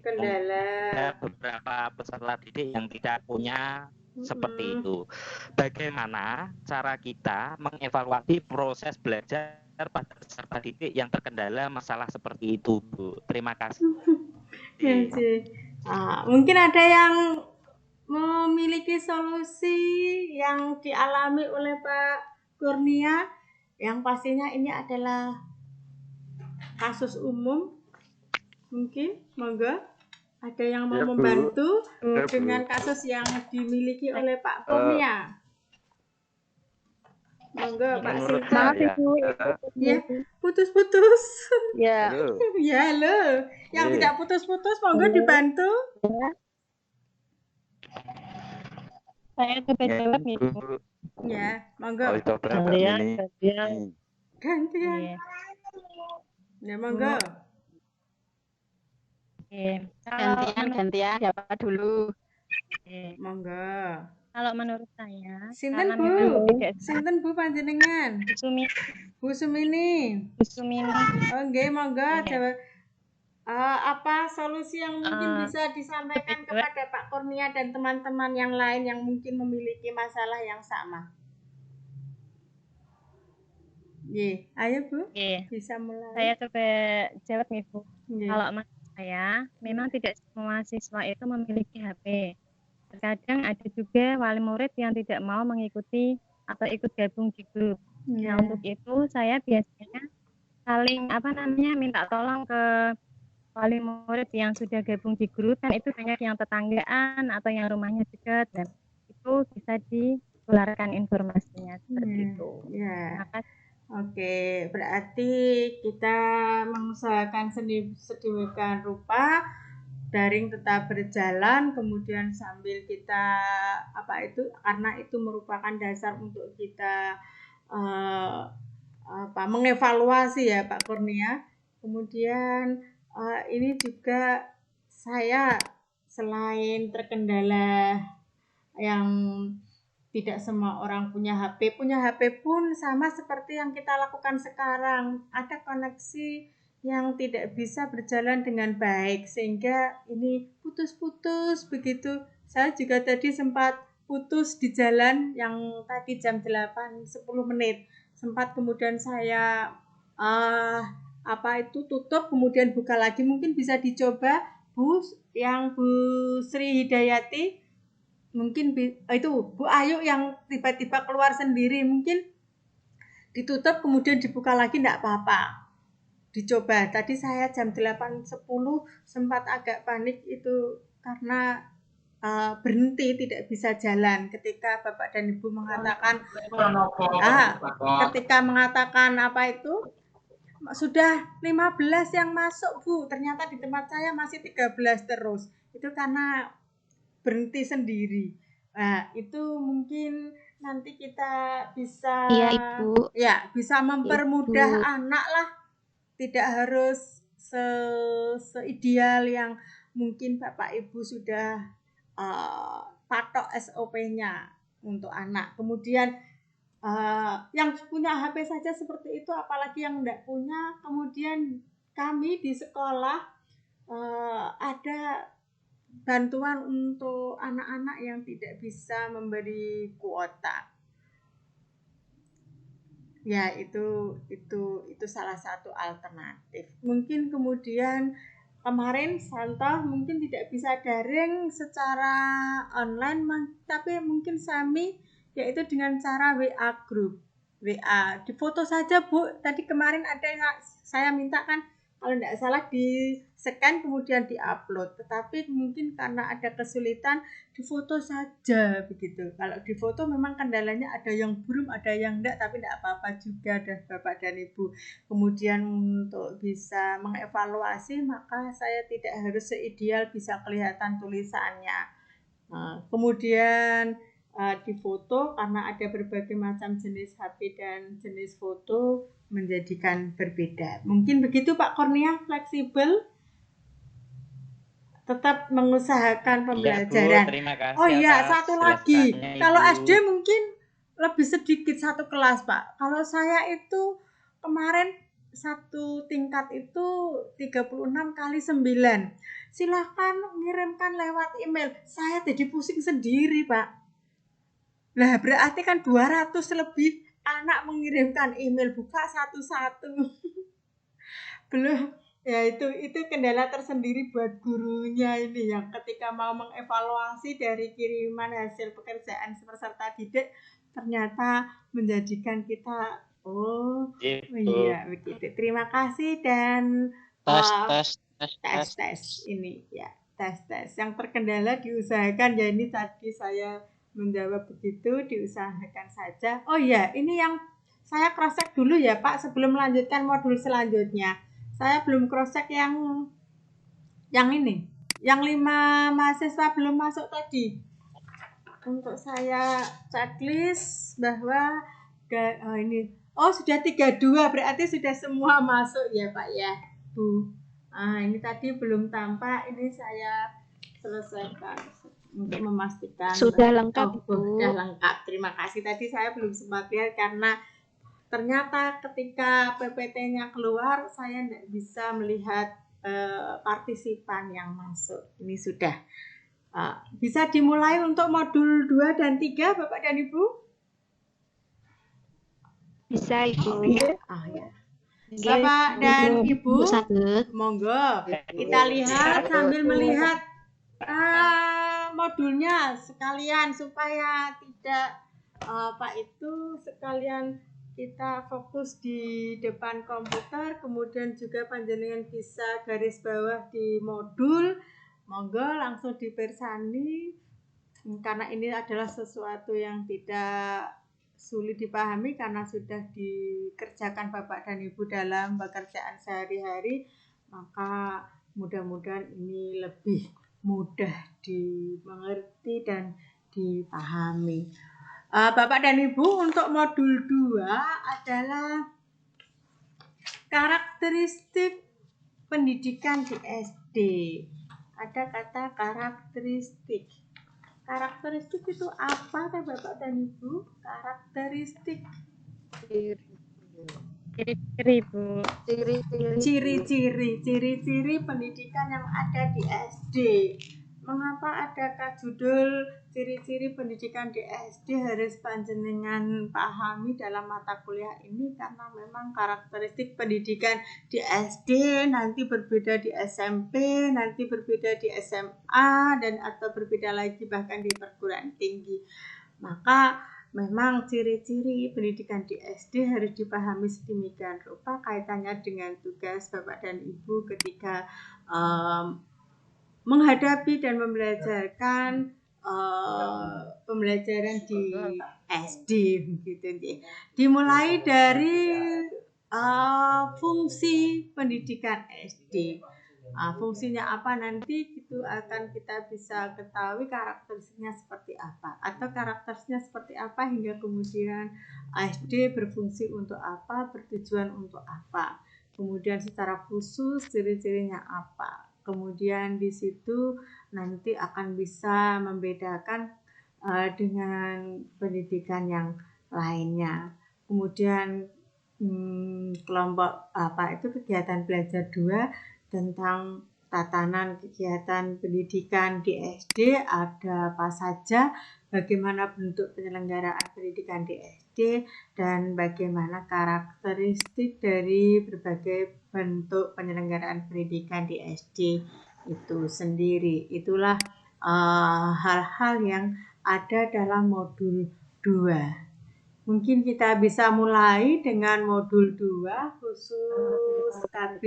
Ada beberapa peserta didik yang tidak punya seperti itu. Bagaimana cara kita mengevaluasi proses belajar pada peserta didik yang terkendala masalah seperti itu, Bu? Terima kasih. Mungkin ada yang memiliki solusi yang dialami oleh Pak Kurnia, yang pastinya ini adalah kasus umum. Mungkin, monggo. Ada yang mau membantu dengan kasus yang dimiliki oleh Pak Kurnia. Monggo Pak Sinta. Maaf Ibu. Ya, putus-putus. Ya. Ya, halo. Yang tidak putus-putus monggo dibantu. Saya coba jawab nih, Bu. Ya, monggo. Gantian. Ya, monggo. Gantian siapa dulu? Monggo. Kalau menurut saya, Sinten Bu? Sinten Bu panjenengan? Bu Sumini. Oh, nggih, monggo. Apa solusi yang mungkin bisa disampaikan kepada Pak Kurnia dan teman-teman yang lain yang mungkin memiliki masalah yang sama? Ayo Bu, bisa mulai. Saya coba jawab nih Bu. Kalau menurut saya, memang tidak semua siswa itu memiliki HP. Terkadang ada juga wali murid yang tidak mau mengikuti atau ikut gabung di grup. Nah, untuk itu saya biasanya saling minta tolong ke wali murid yang sudah gabung di grup, kan itu banyak yang tetanggaan atau yang rumahnya dekat, dan itu bisa ditularkan informasinya seperti itu. Oke, berarti kita mengusahakan sedemikian rupa daring tetap berjalan, kemudian sambil kita karena itu merupakan dasar untuk kita mengevaluasi ya Pak Kurnia. Kemudian ini juga saya selain terkendala yang tidak semua orang punya HP pun sama seperti yang kita lakukan sekarang. Ada koneksi yang tidak bisa berjalan dengan baik sehingga ini putus-putus begitu. Saya juga tadi sempat putus di jalan yang tadi jam 8.10 menit. Sempat kemudian saya tutup kemudian buka lagi. Mungkin bisa dicoba Bu Sri Hidayati. Mungkin itu Bu Ayu yang tiba-tiba keluar sendiri, mungkin ditutup kemudian dibuka lagi enggak apa-apa. Dicoba. Tadi saya jam 8.10 sempat agak panik itu karena berhenti tidak bisa jalan ketika Bapak dan Ibu mengatakan sudah 15 yang masuk Bu, ternyata di tempat saya masih 13 terus. Itu karena berhenti sendiri. Nah, itu mungkin nanti kita bisa bisa mempermudah anak lah. Tidak harus seideal yang mungkin Bapak Ibu sudah patok SOP-nya untuk anak. Kemudian yang punya HP saja seperti itu, apalagi yang tidak punya. Kemudian kami di sekolah ada bantuan untuk anak-anak yang tidak bisa memberi kuota. Ya, itu salah satu alternatif. Mungkin kemudian kemarin contoh mungkin tidak bisa daring secara online, tapi mungkin sami yaitu dengan cara WA group. WA difoto saja Bu. Tadi kemarin ada yang saya minta kan, kalau tidak salah di scan kemudian diupload, tetapi mungkin karena ada kesulitan difoto saja begitu. Kalau difoto memang kendalanya ada yang belum, ada yang enggak, tapi tidak apa-apa juga dah Bapak dan Ibu. Kemudian untuk bisa mengevaluasi, maka saya tidak harus seideal bisa kelihatan tulisannya. Kemudian difoto karena ada berbagai macam jenis HP dan jenis foto menjadikan berbeda. Mungkin begitu Pak Kurnia, fleksibel, tetap mengusahakan pembelajaran. Bu, terima kasih. Oh iya, satu lagi. Kalau SD mungkin lebih sedikit satu kelas, Pak. Kalau saya itu kemarin satu tingkat itu 36 kali 9. Silahkan mengirimkan lewat email. Saya jadi pusing sendiri, Pak. Nah, berarti kan 200 lebih anak mengirimkan email, buka satu-satu. Belum, ya itu kendala tersendiri buat gurunya ini yang ketika mau mengevaluasi dari kiriman hasil pekerjaan peserta didik ternyata menjadikan kita iya begitu. Terima kasih dan tes ini ya, tes yang terkendala diusahakan ya, ini tadi saya menjawab begitu, diusahakan saja. Oh ya, ini yang saya cross check dulu ya Pak sebelum melanjutkan modul selanjutnya. Saya belum cross check yang ini, yang 5 mahasiswa belum masuk tadi. Untuk saya checklist bahwa ini sudah 32, berarti sudah semua masuk ya Pak ya Bu. Ini tadi belum tampak, ini saya selesaikan untuk memastikan sudah lengkap Bu. Sudah lengkap. Terima kasih. Tadi saya belum sempat lihat karena ternyata ketika PPT-nya keluar saya tidak bisa melihat partisipan yang masuk. Ini sudah bisa dimulai untuk modul 2 dan 3 Bapak dan Ibu? Bisa Ibu. Ya. Bapak dan Ibu, monggo kita lihat sambil melihat modulnya sekalian supaya tidak sekalian kita fokus di depan komputer, kemudian juga panjenengan bisa garis bawah di modul, monggo langsung dipersani karena ini adalah sesuatu yang tidak sulit dipahami karena sudah dikerjakan Bapak dan Ibu dalam pekerjaan sehari-hari, maka mudah-mudahan ini lebih mudah dimengerti dan dipahami. Bapak dan Ibu, untuk modul 2 adalah karakteristik pendidikan di SD. Ada kata karakteristik. Karakteristik itu apa Bapak dan Ibu? Karakteristik. Ciri-ciri pendidikan yang ada di SD. Mengapa adakah judul ciri-ciri pendidikan di SD harus panjenengan pahami dalam mata kuliah ini? Karena memang karakteristik pendidikan di SD nanti berbeda di SMP, nanti berbeda di SMA, dan atau berbeda lagi bahkan di perguruan tinggi. Maka memang ciri-ciri pendidikan di SD harus dipahami sedemikian rupa kaitannya dengan tugas Bapak dan Ibu ketika menghadapi dan membelajarkan pembelajaran di SD begitu. Dimulai dari fungsi pendidikan SD. Fungsinya apa nanti itu akan kita bisa ketahui karakteristiknya seperti apa atau karakteristiknya seperti apa hingga kemudian SD berfungsi untuk apa, bertujuan untuk apa, kemudian secara khusus ciri-cirinya apa. Kemudian di situ nanti akan bisa membedakan dengan pendidikan yang lainnya. Kemudian kelompok itu kegiatan belajar 2 tentang tatanan kegiatan pendidikan di SD ada apa saja, bagaimana bentuk penyelenggaraan pendidikan di SD, dan bagaimana karakteristik dari berbagai bentuk penyelenggaraan pendidikan di SD itu sendiri. Itulah hal-hal yang ada dalam modul 2. Mungkin kita bisa mulai dengan modul 2 khusus KB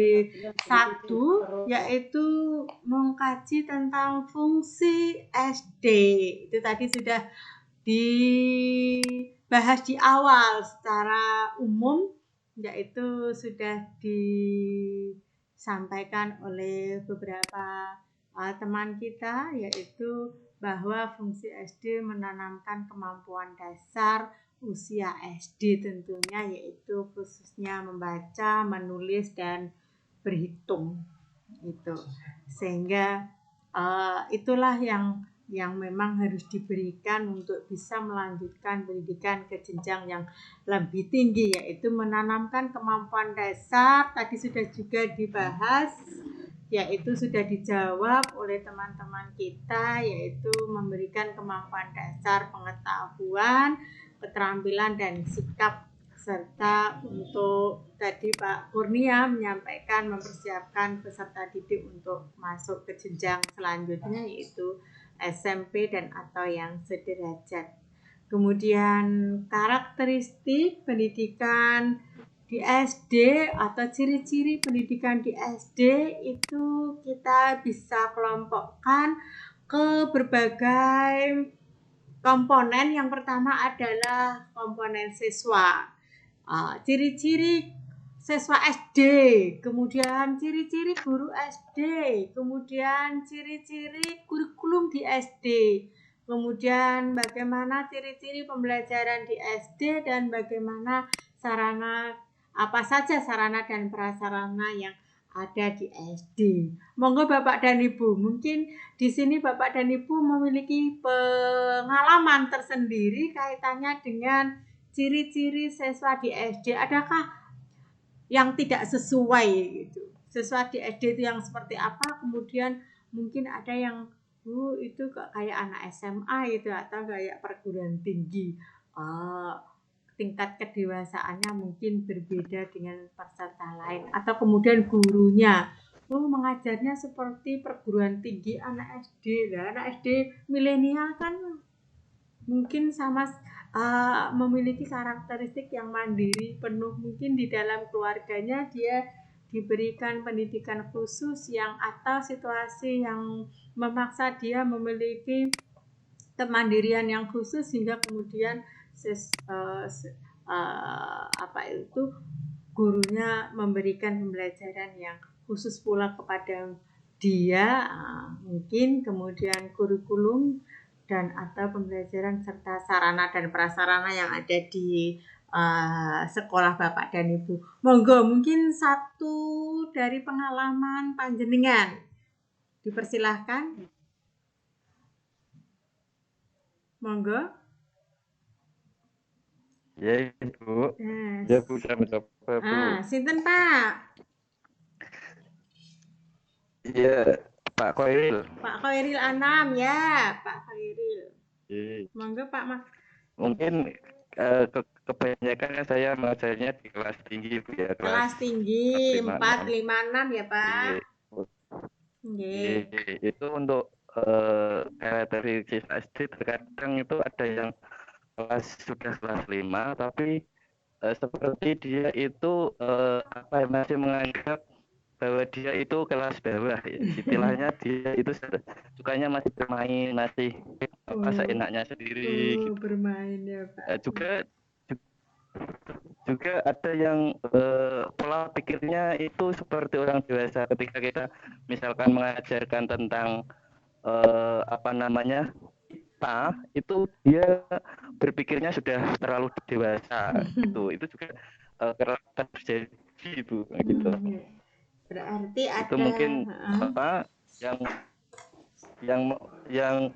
1, yaitu mengkaji tentang fungsi SD. Itu tadi sudah dibahas di awal secara umum, yaitu sudah disampaikan oleh beberapa teman kita, yaitu bahwa fungsi SD menanamkan kemampuan dasar usia SD tentunya, yaitu khususnya membaca, menulis, dan berhitung itu. Sehingga itulah yang memang harus diberikan untuk bisa melanjutkan pendidikan ke jenjang yang lebih tinggi, yaitu menanamkan kemampuan dasar. Tadi sudah juga dibahas, yaitu sudah dijawab oleh teman-teman kita, yaitu memberikan kemampuan dasar pengetahuan, keterampilan, dan sikap, serta untuk tadi Pak Kurnia menyampaikan mempersiapkan peserta didik untuk masuk ke jenjang selanjutnya, yaitu SMP dan atau yang sederajat. Kemudian karakteristik pendidikan di SD atau ciri-ciri pendidikan di SD itu kita bisa kelompokkan ke berbagai komponen. Yang pertama adalah komponen siswa, ciri-ciri siswa SD, kemudian ciri-ciri guru SD, kemudian ciri-ciri kurikulum di SD, kemudian bagaimana ciri-ciri pembelajaran di SD, dan bagaimana apa saja sarana dan prasarana yang ada di SD. Monggo Bapak dan Ibu, mungkin di sini Bapak dan Ibu memiliki pengalaman tersendiri kaitannya dengan ciri-ciri siswa di SD. Adakah yang tidak sesuai gitu? Siswa di SD itu yang seperti apa? Kemudian mungkin ada yang itu kayak anak SMA gitu, atau kayak perguruan tinggi. Tingkat kedewasaannya mungkin berbeda dengan peserta lain, atau kemudian gurunya mengajarnya seperti perguruan tinggi anak SD. Anak SD milenial kan mungkin sama memiliki karakteristik yang mandiri penuh. Mungkin di dalam keluarganya dia diberikan pendidikan khusus yang atau situasi yang memaksa dia memiliki kemandirian yang khusus, sehingga kemudian gurunya memberikan pembelajaran yang khusus pula kepada dia, mungkin kemudian kurikulum dan atau pembelajaran serta sarana dan prasarana yang ada di sekolah Bapak dan Ibu. Monggo mungkin satu dari pengalaman panjenengan, dipersilahkan. Monggo. Ya, Bu. Ya, Bu, saya mencoba, Bu. Sinten Pak? Iya, Pak Khairil. Pak Khairil Anam, ya, Pak Khairil. Monggo Pak Mas. Mungkin kebanyakan saya mengajarnya di kelas tinggi, Bu, ya. Kelas tinggi 4, 5, 6 ya Pak. Itu untuk karakteristik SD, terkadang itu ada yang sudah kelas 5, tapi seperti dia itu masih menganggap bahwa dia itu kelas bawah, ya. Istilahnya dia itu sukanya masih bermain, masih seenaknya sendiri gitu. Bermain ya Pak. Juga ada yang pola pikirnya itu seperti orang dewasa. Ketika kita misalkan mengajarkan tentang itu dia berpikirnya sudah terlalu dewasa gitu. Itu juga kerap terjadi, Bu, gitu. Berarti ada itu mungkin yang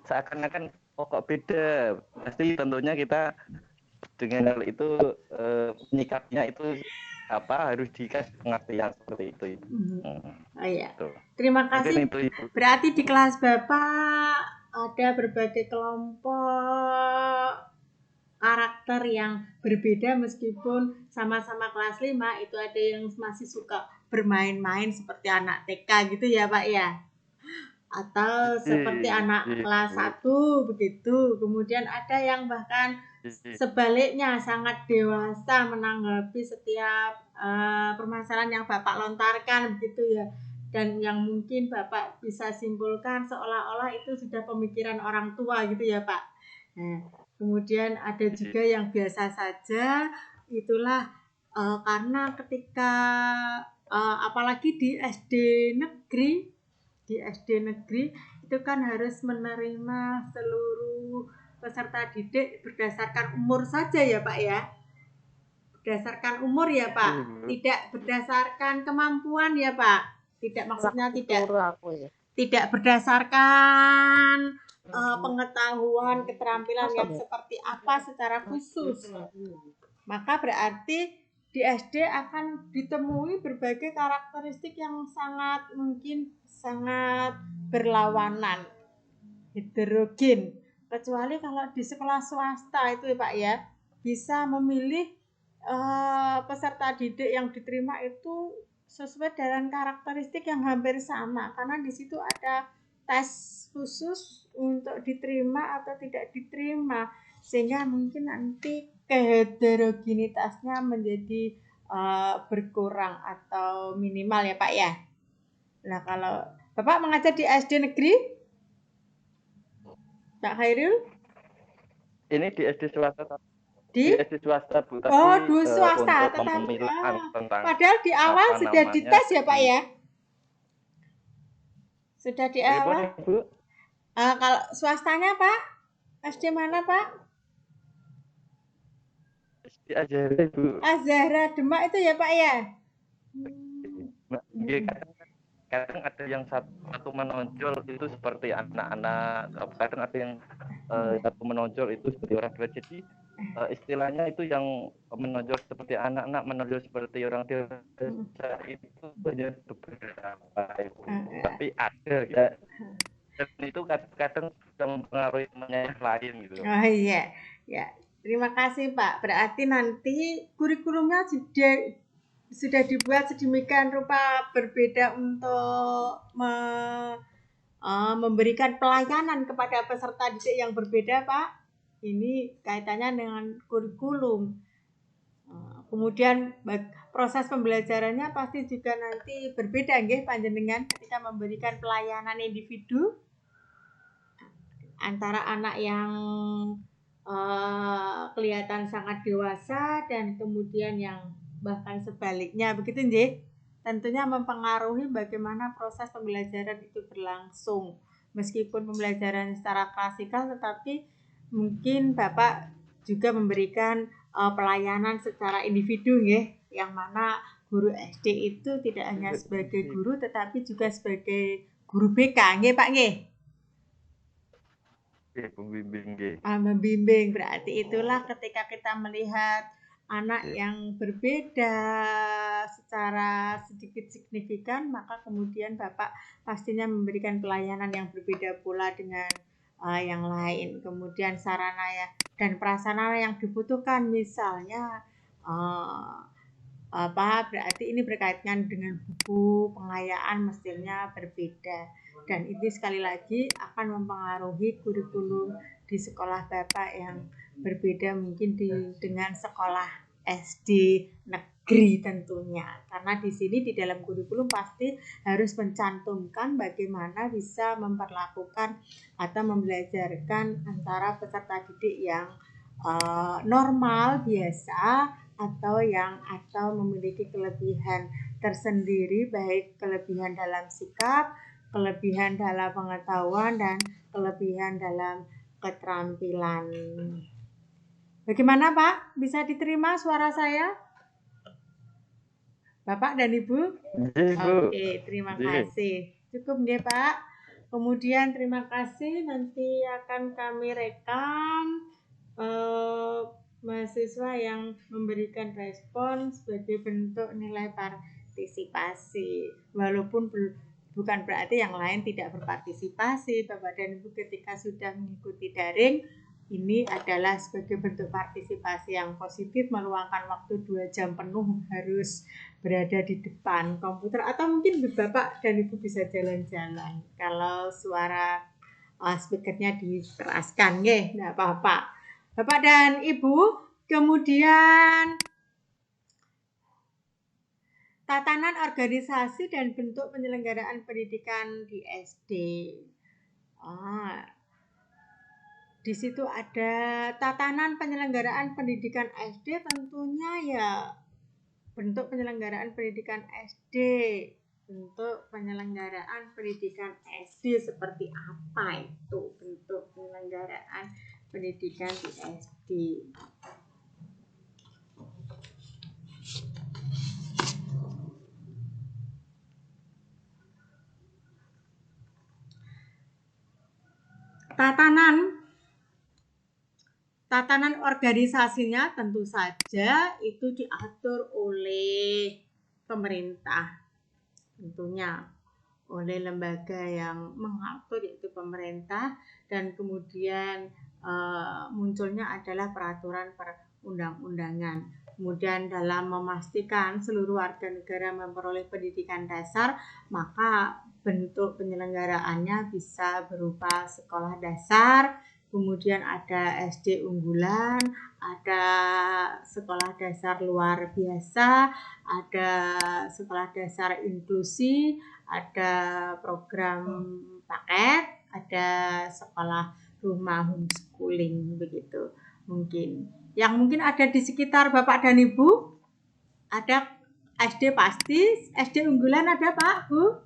seakan-akan kok beda. Pasti tentunya kita dengan hal itu menyikapinya itu harus dikasih pengertian seperti itu. Iya. Terima kasih. Berarti di kelas Bapak ada berbagai kelompok karakter yang berbeda, meskipun sama-sama kelas 5, itu ada yang masih suka bermain-main seperti anak TK gitu ya Pak ya, atau seperti anak kelas 1 begitu. Kemudian ada yang bahkan sebaliknya sangat dewasa menanggapi setiap permasalahan yang Bapak lontarkan begitu ya, dan yang mungkin Bapak bisa simpulkan seolah-olah itu sudah pemikiran orang tua gitu ya Pak. Kemudian ada juga yang biasa saja, itulah karena ketika apalagi di SD negeri itu kan harus menerima seluruh peserta didik berdasarkan umur saja ya Pak ya. Berdasarkan umur ya Pak, tidak berdasarkan kemampuan ya Pak. Tidak, maksudnya tidak berdasarkan pengetahuan, keterampilan yang seperti apa secara khusus. Maka berarti di SD akan ditemui berbagai karakteristik yang mungkin sangat berlawanan, heterogen. Kecuali kalau di sekolah swasta itu ya Pak ya, bisa memilih peserta didik yang diterima itu sesuai dengan karakteristik yang hampir sama, karena di situ ada tes khusus untuk diterima atau tidak diterima, sehingga mungkin nanti keheterogenitasnya menjadi berkurang atau minimal ya Pak ya. Nah, kalau Bapak mengajar di SD negeri, Pak Khairul? Ini di SD swasta. Di SD swasta Bu, tapi swasta, untuk pemilihan tentang padahal di awal sudah dites ya Pak ya? Sudah di awal? Bu? Kalau swastanya Pak, SD mana Pak? SD Azhara Bu. Azhara Demak itu ya Pak ya? Kadang ada yang satu menonjol itu seperti anak-anak, kadang ada yang satu menonjol itu seperti orang tua. Jadi istilahnya itu yang menonjol seperti anak-anak, menonjol seperti orang dewasa itu hanya beberapa, tapi ada ya. Dan itu kadang sudah mempengaruhi temannya yang lain gitu. Oh iya, ya. Terima kasih Pak. Berarti nanti kurikulumnya sudah dibuat sedemikian rupa berbeda untuk memberikan pelayanan kepada peserta didik yang berbeda Pak. Ini kaitannya dengan kurikulum. Kemudian proses pembelajarannya pasti juga nanti berbeda nggih panjenengan ketika memberikan pelayanan individu antara anak yang kelihatan sangat dewasa dan kemudian yang bahkan sebaliknya, begitu nggih. Tentunya mempengaruhi bagaimana proses pembelajaran itu berlangsung. Meskipun pembelajaran secara klasikal, tetapi mungkin Bapak juga memberikan pelayanan secara individu nggih, yang mana guru SD itu tidak hanya sebagai guru tetapi juga sebagai guru BK nggih Pak nggih. Membimbing, berarti itulah ketika kita melihat anak yang berbeda secara sedikit signifikan, maka kemudian Bapak pastinya memberikan pelayanan yang berbeda pula dengan yang lain. Kemudian sarana dan prasarana yang dibutuhkan, misalnya berarti ini berkaitan dengan buku pengayaan mestinya berbeda, dan ini sekali lagi akan mempengaruhi kurikulum di sekolah Bapak yang berbeda mungkin dengan sekolah SD negeri tentunya, karena di sini di dalam kurikulum pasti harus mencantumkan bagaimana bisa memperlakukan atau membelajarkan antara peserta didik yang normal biasa atau memiliki kelebihan tersendiri, baik kelebihan dalam sikap, kelebihan dalam pengetahuan, dan kelebihan dalam keterampilan. Bagaimana Pak? Bisa diterima suara saya? Bapak dan Ibu? Oke, terima kasih. Cukup nggih Pak? Kemudian terima kasih, nanti akan kami rekam mahasiswa yang memberikan respon sebagai bentuk nilai partisipasi. Walaupun bukan berarti yang lain tidak berpartisipasi, Bapak dan Ibu ketika sudah mengikuti daring, ini adalah sebagai bentuk partisipasi yang positif, meluangkan waktu 2 jam penuh harus berada di depan komputer, atau mungkin Bapak dan Ibu bisa jalan-jalan. Kalau suara speakernya dikeraskan, nggih, enggak apa-apa. Bapak dan Ibu, kemudian tatanan organisasi dan bentuk penyelenggaraan pendidikan di SD. Di situ ada tatanan penyelenggaraan pendidikan SD, tentunya ya bentuk penyelenggaraan pendidikan SD bentuk penyelenggaraan pendidikan SD seperti apa itu bentuk penyelenggaraan pendidikan di SD. Tatanan organisasinya tentu saja itu diatur oleh pemerintah, tentunya oleh lembaga yang mengatur yaitu pemerintah, dan kemudian munculnya adalah peraturan perundang-undangan. Kemudian dalam memastikan seluruh warga negara memperoleh pendidikan dasar, maka bentuk penyelenggaraannya bisa berupa sekolah dasar, kemudian ada SD unggulan, ada sekolah dasar luar biasa, ada sekolah dasar inklusi, ada program paket, ada sekolah rumah homeschooling, begitu. Yang mungkin ada di sekitar Bapak dan Ibu, ada SD pasti, SD unggulan ada Pak, Bu?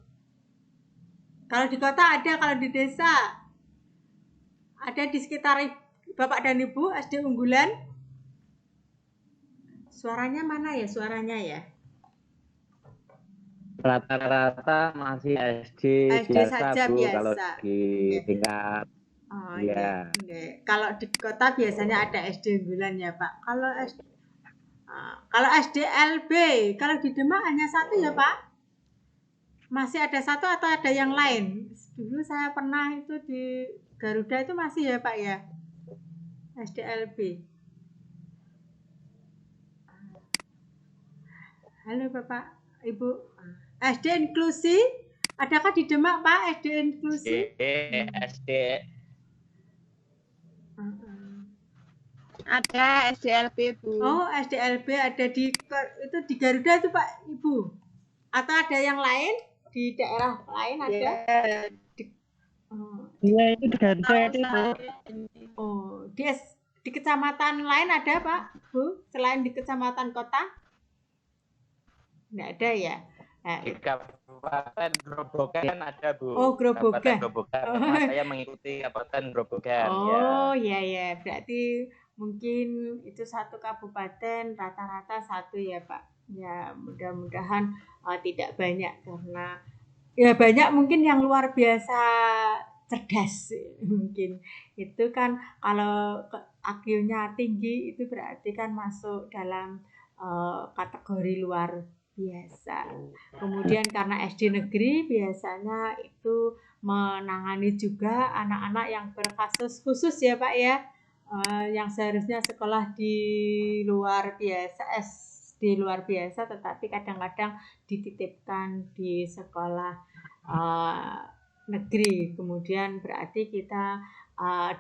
Kalau di kota ada, kalau di desa ada di sekitar Bapak dan Ibu SD unggulan? Suaranya mana ya? Suaranya ya? Rata-rata masih SD biasa, saja, Bu, biasa. Kalau di tingkat. Oh iya. Kalau di kota biasanya ada SD unggulan ya, Pak. Kalau SDLB, kalau di Demak hanya satu ya, Pak? Masih ada satu atau ada yang lain? Dulu saya pernah itu di Garuda itu masih ya Pak ya? SDLB. Halo Bapak, Ibu. SD inklusi, adakah di Demak Pak SD inklusi? SD. Ada SDLB, Bu. Oh, SDLB ada di Garuda itu Pak Ibu. Atau ada yang lain di daerah lain ada? Yeah. Iya, itu di Garuda itu. Oh, di kecamatan lain ada Pak, Bu? Selain di kecamatan kota? Nggak ada ya? Di Kabupaten Grobogan ada, Bu. Oh, Grobogan. Kabupaten Grobogan. Saya mengikuti Kabupaten Grobogan. Oh, ya. Berarti mungkin itu satu kabupaten rata-rata satu ya Pak. Ya, mudah-mudahan tidak banyak, karena ya banyak mungkin yang luar biasa cerdas mungkin. Itu kan kalau IQ-nya tinggi itu berarti kan masuk dalam kategori luar biasa. Kemudian karena SD negeri biasanya itu menangani juga anak-anak yang berkasus khusus ya Pak ya, yang seharusnya sekolah di luar biasa, SD luar biasa, tetapi kadang-kadang dititipkan di sekolah negeri. Kemudian berarti kita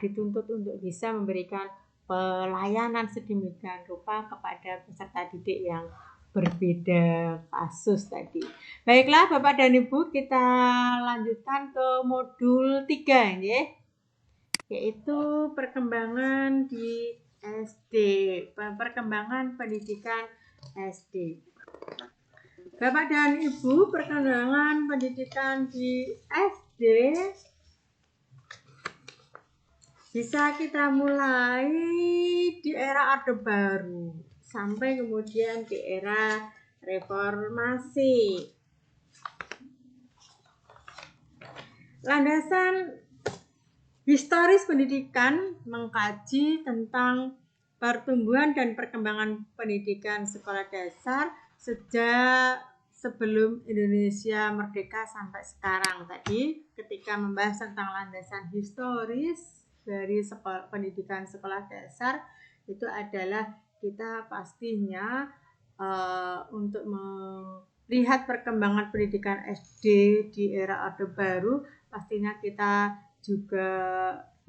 dituntut untuk bisa memberikan pelayanan sedemikian rupa kepada peserta didik yang berbeda kasus tadi. Baiklah Bapak dan Ibu, kita lanjutkan ke modul 3 ya, yaitu perkembangan di SD, perkembangan pendidikan SD. Bapak dan Ibu, perkembangan pendidikan di SD bisa kita mulai di era Orde Baru sampai kemudian di era Reformasi. Landasan historis pendidikan mengkaji tentang pertumbuhan dan perkembangan pendidikan sekolah dasar sejak sebelum Indonesia merdeka sampai sekarang. Tadi ketika membahas tentang landasan historis dari pendidikan sekolah dasar, itu adalah kita pastinya untuk melihat perkembangan pendidikan SD di era Orde Baru, pastinya kita juga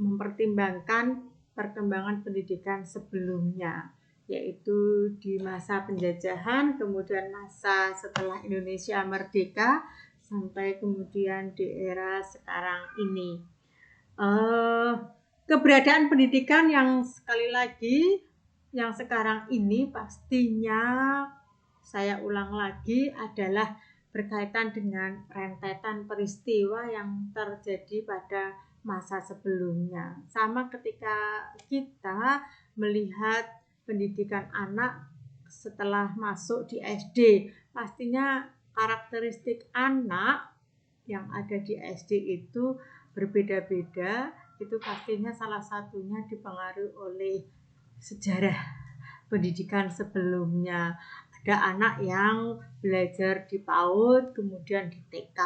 mempertimbangkan perkembangan pendidikan sebelumnya, yaitu di masa penjajahan, kemudian masa setelah Indonesia merdeka, sampai kemudian di era sekarang ini. Keberadaan pendidikan yang sekali lagi yang sekarang ini pastinya saya ulang lagi adalah berkaitan dengan rentetan peristiwa yang terjadi pada masa sebelumnya. Sama ketika kita melihat pendidikan anak setelah masuk di SD, pastinya karakteristik anak yang ada di SD itu berbeda-beda. Itu pastinya salah satunya dipengaruhi oleh sejarah pendidikan sebelumnya. Ada anak yang belajar di PAUD, kemudian di TK,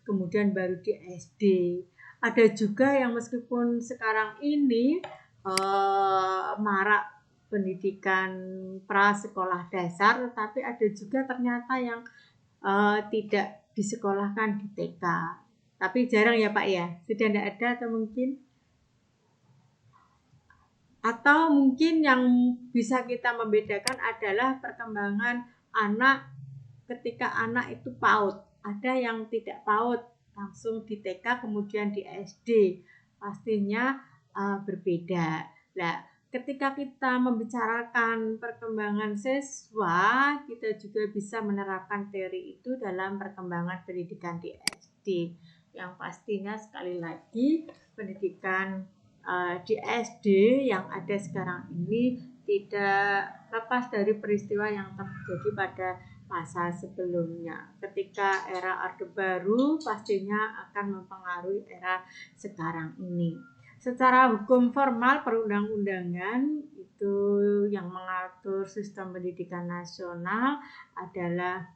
kemudian baru di SD. Ada juga yang meskipun sekarang ini marak pendidikan prasekolah dasar, tetapi ada juga ternyata yang tidak disekolahkan di TK. Tapi jarang ya Pak ya, sudah tidak ada atau mungkin? Atau mungkin yang bisa kita membedakan adalah perkembangan anak ketika anak itu PAUD. Ada yang tidak PAUD, langsung di TK kemudian di SD. Pastinya berbeda. Nah, ketika kita membicarakan perkembangan siswa, kita juga bisa menerapkan teori itu dalam perkembangan pendidikan di SD. Yang pastinya sekali lagi pendidikan di SD yang ada sekarang ini tidak lepas dari peristiwa yang terjadi pada masa sebelumnya. Ketika era Orde Baru pastinya akan mempengaruhi era sekarang ini. Secara hukum formal perundang-undangan itu yang mengatur sistem pendidikan nasional adalah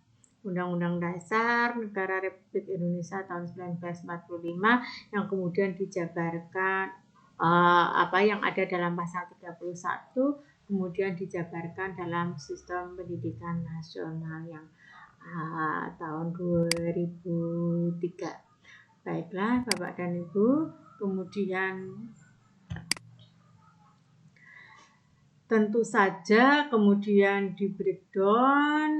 Undang-Undang Dasar Negara Republik Indonesia tahun 1945 yang kemudian dijabarkan yang ada dalam pasal 31 kemudian dijabarkan dalam sistem pendidikan nasional yang tahun 2003. Baiklah Bapak dan Ibu, kemudian tentu saja kemudian di breakdown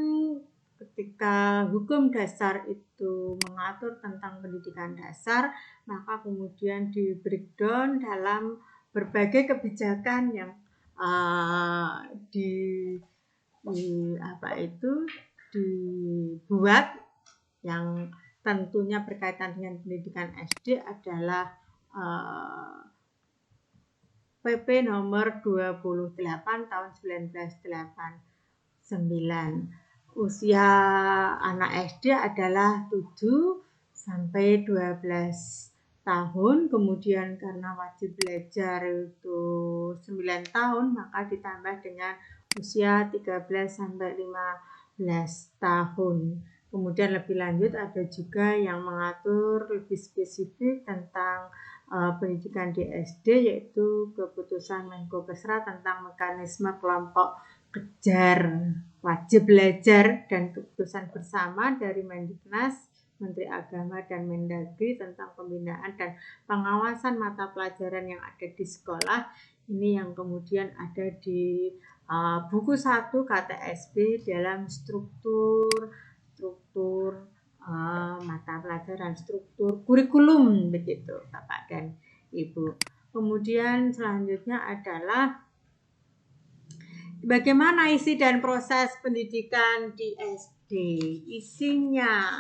ketika hukum dasar itu mengatur tentang pendidikan dasar, maka kemudian di breakdown dalam berbagai kebijakan yang dibuat yang tentunya berkaitan dengan pendidikan SD adalah PP nomor 28 tahun 1989. Usia anak SD adalah 7 sampai 12 tahun, kemudian karena wajib belajar itu 9 tahun, maka ditambah dengan usia 13 sampai 15 tahun. Kemudian lebih lanjut ada juga yang mengatur lebih spesifik tentang pendidikan di SD, yaitu keputusan Menkopesra tentang mekanisme kelompok kejar wajib belajar dan keputusan bersama dari Mendiknas, Menteri Agama dan Mendagri tentang pembinaan dan pengawasan mata pelajaran yang ada di sekolah. Ini yang kemudian ada di buku 1 KTSB dalam struktur mata pelajaran, struktur kurikulum begitu Bapak dan Ibu. Kemudian selanjutnya adalah bagaimana isi dan proses pendidikan di SD. Isinya.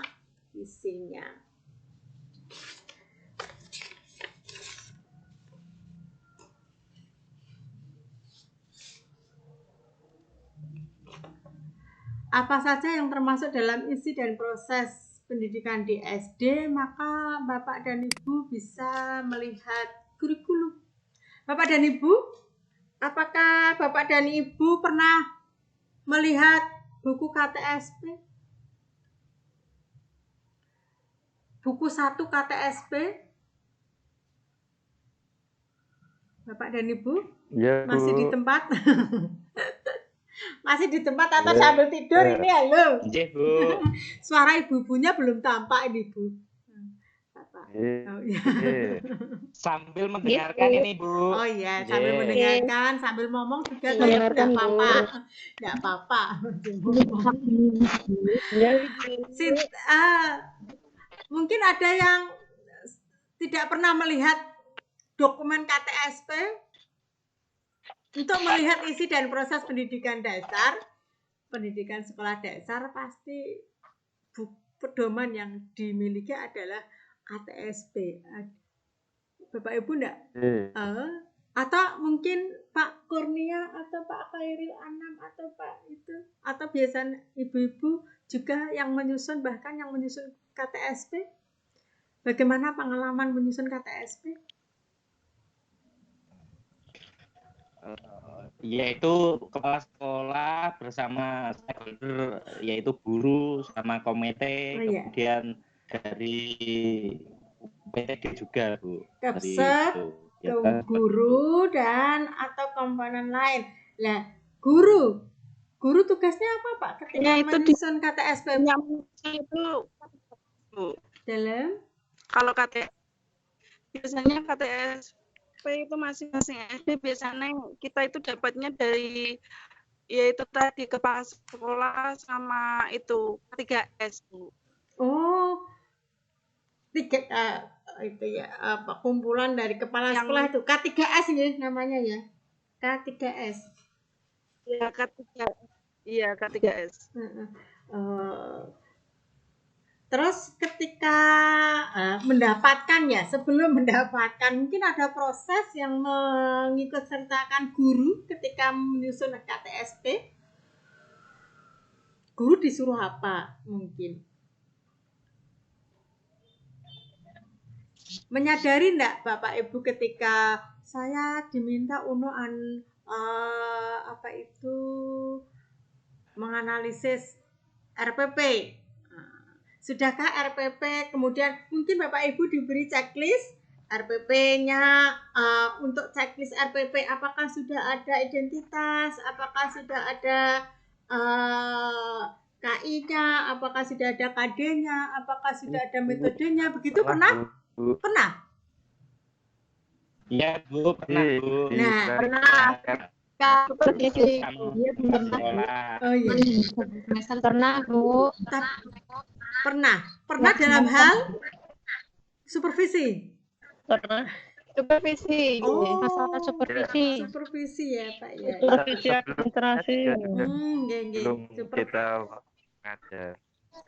Apa saja yang termasuk dalam isi dan proses pendidikan di SD, maka Bapak dan Ibu bisa melihat kurikulum. Bapak dan Ibu, apakah Bapak dan Ibu pernah melihat buku KTSP? Buku 1 KTSP? Bapak dan Ibu? Ya, masih Bu. di tempat? Masih di tempat atau sambil tidur ini? Halo. Iya, Bu. Suara ibu-ibunya belum tampak ini, Bu. Bapak. Oh, iya. Sambil mendengarkan ini, Bu. Oh iya, sambil mendengarkan, sambil ngomong juga Iya, tidak apa-apa. Tidak apa-apa. Mungkin ada yang tidak pernah melihat dokumen KTSP untuk melihat isi dan proses pendidikan dasar, pendidikan sekolah dasar pasti pedoman yang dimiliki adalah KTSP. Bapak Ibu enggak? Atau mungkin Pak Kurnia atau Pak Khairil Anam atau Pak itu, atau biasanya ibu-ibu juga yang menyusun, bahkan yang menyusun KTSP. Bagaimana pengalaman menyusun KTSP? Yaitu kepala sekolah bersama stakeholder, yaitu guru sama komite, kemudian dari PTD juga, Bu. Kepset, guru dan atau komponen lain. Nah, guru tugasnya apa Pak ketika menyusun KTSP? Itu Bu. Dalam kalau biasanya KTSP itu masing-masing SD biasanya kita itu dapatnya dari yaitu tadi kepala sekolah sama itu 3S Bu. Oh, tiga itu ya apa kumpulan dari kepala sekolah itu K3S ini namanya ya, K3S. Ya K3S. Terus ketika mendapatkan ya, sebelum mendapatkan mungkin ada proses yang mengikut sertakan guru ketika menyusun KTSP. Guru disuruh apa mungkin? Menyadari enggak Bapak Ibu ketika saya diminta menganalisis RPP. Sudahkah RPP, kemudian mungkin Bapak Ibu diberi checklist RPP-nya, untuk checklist RPP apakah sudah ada identitas, apakah sudah ada KI-nya, apakah sudah ada KD-nya, apakah sudah ada metodenya, begitu pernah? Pernah? Iya Bu, pernah Bu. Nah, pernah. Pernah Bu. Pernah dalam hal supervisi. Supervisi. Masalah Supervisi ya Pak ya. Supervisi administrasi. Belum kita ngajar.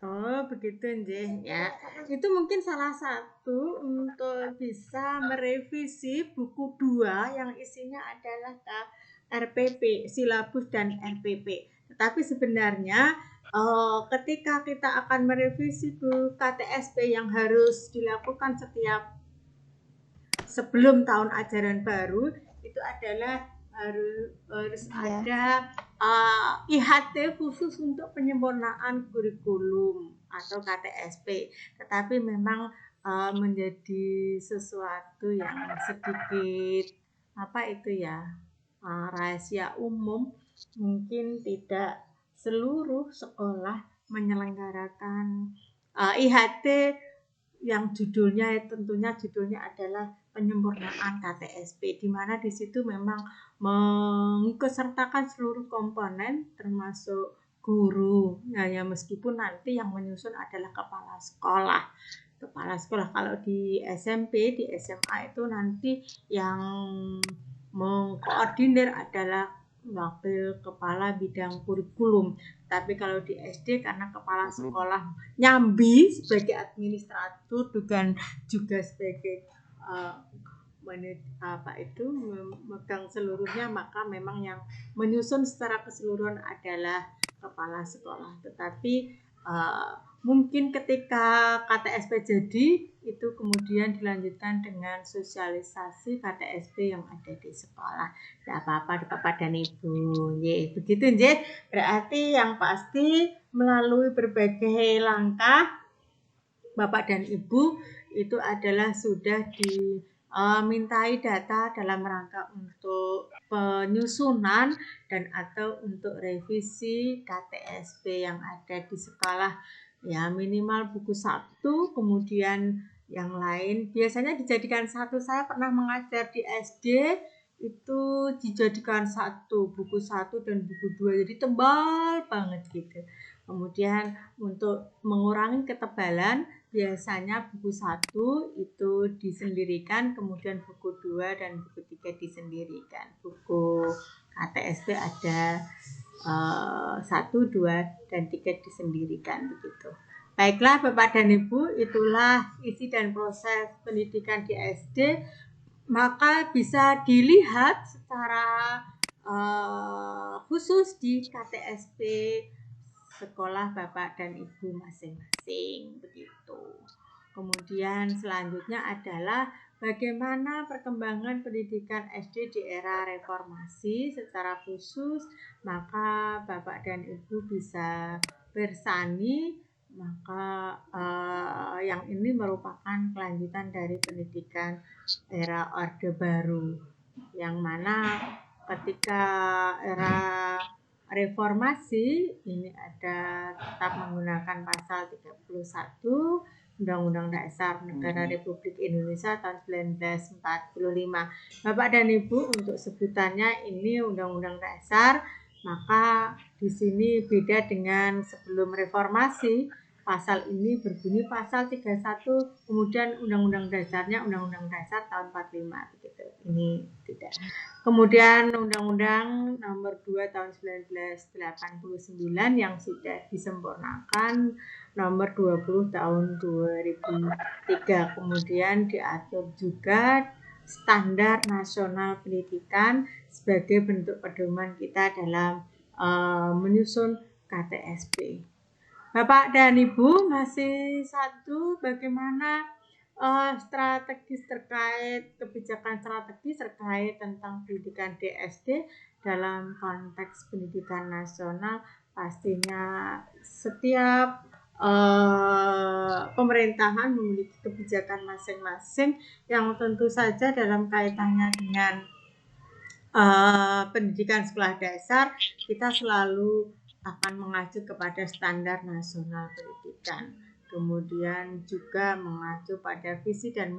Oh begitu nggih ya. Itu mungkin salah satu untuk bisa merevisi buku 2 yang isinya adalah RPP, silabus dan RPP. Tetapi sebenarnya ketika kita akan merevisi buku KTSP yang harus dilakukan sebelum tahun ajaran baru, itu adalah harus ada IHT khusus untuk penyempurnaan kurikulum atau KTSP. Tetapi memang menjadi sesuatu yang sedikit rahasia umum, mungkin tidak seluruh sekolah menyelenggarakan IHT yang judulnya adalah penyempurnaan KTSP, di mana di situ memang mengikutsertakan seluruh komponen termasuk guru. Nah, ya meskipun nanti yang menyusun adalah kepala sekolah. Kalau di SMP, di SMA itu nanti yang mengkoordinir adalah wakil kepala bidang kurikulum. Tapi kalau di SD karena kepala sekolah nyambi sebagai administrator dan juga sebagai memegang seluruhnya, maka memang yang menyusun secara keseluruhan adalah kepala sekolah. Tetapi mungkin ketika KTSP jadi, itu kemudian dilanjutkan dengan sosialisasi KTSP yang ada di sekolah. Tidak apa-apa Bapak dan Ibu. Begitu nggih. Berarti yang pasti melalui berbagai langkah Bapak dan Ibu itu adalah sudah dimintai data dalam rangka untuk penyusunan dan atau untuk revisi KTSP yang ada di sekolah, ya minimal buku 1, kemudian yang lain biasanya dijadikan 1. Saya pernah mengajar di SD itu dijadikan 1, buku 1 dan buku 2, jadi tebal banget gitu. Kemudian untuk mengurangi ketebalan biasanya buku 1 itu disendirikan, kemudian buku 2 dan buku 3 disendirikan. Buku KTSP ada 1, 2, dan 3 disendirikan begitu. Baiklah Bapak dan Ibu, itulah isi dan proses pendidikan di SD. Maka bisa dilihat secara khusus di KTSP sekolah Bapak dan Ibu masing-masing, begitu. Kemudian selanjutnya adalah bagaimana perkembangan pendidikan SD di era reformasi secara khusus, maka Bapak dan Ibu bisa bersani. Maka yang ini merupakan kelanjutan dari pendidikan era Orde Baru, yang mana ketika era reformasi ini ada tetap menggunakan pasal 31 Undang-Undang Dasar Negara Republik Indonesia tahun 1945. Bapak dan Ibu, untuk sebutannya ini Undang-Undang Dasar, maka di sini beda dengan sebelum reformasi. Pasal ini berbunyi pasal 31, kemudian Undang-Undang Dasarnya Undang-Undang Dasar tahun 45, begitu. Ini tidak. Kemudian Undang-Undang Nomor 2 tahun 1989 yang sudah disempurnakan Nomor 20 tahun 2003. Kemudian diatur juga standar nasional pendidikan sebagai bentuk pedoman kita dalam menyusun KTSP. Bapak dan Ibu, masih satu, bagaimana kebijakan strategis terkait tentang pendidikan di SD dalam konteks pendidikan nasional. Pastinya setiap pemerintahan memiliki kebijakan masing-masing yang tentu saja dalam kaitannya dengan pendidikan sekolah dasar kita selalu akan mengacu kepada standar nasional pendidikan, kemudian juga mengacu pada visi dan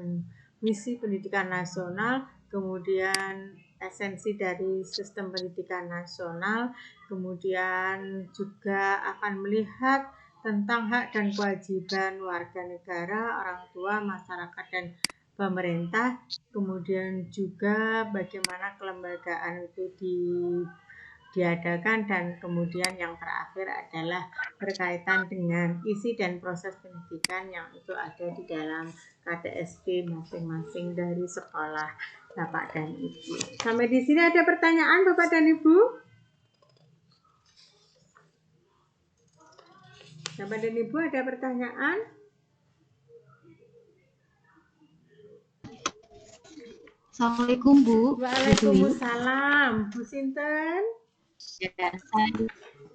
misi pendidikan nasional, kemudian esensi dari sistem pendidikan nasional, kemudian juga akan melihat tentang hak dan kewajiban warga negara, orang tua, masyarakat, dan pemerintah, kemudian juga bagaimana kelembagaan itu diadakan, dan kemudian yang terakhir adalah berkaitan dengan isi dan proses pendidikan yang itu ada di dalam KTSP masing-masing dari sekolah Bapak dan Ibu. Sampai di sini ada pertanyaan Bapak dan Ibu? Bapak dan Ibu ada pertanyaan? Assalamualaikum Bu. Waalaikumsalam. Bu Sinten? Ya,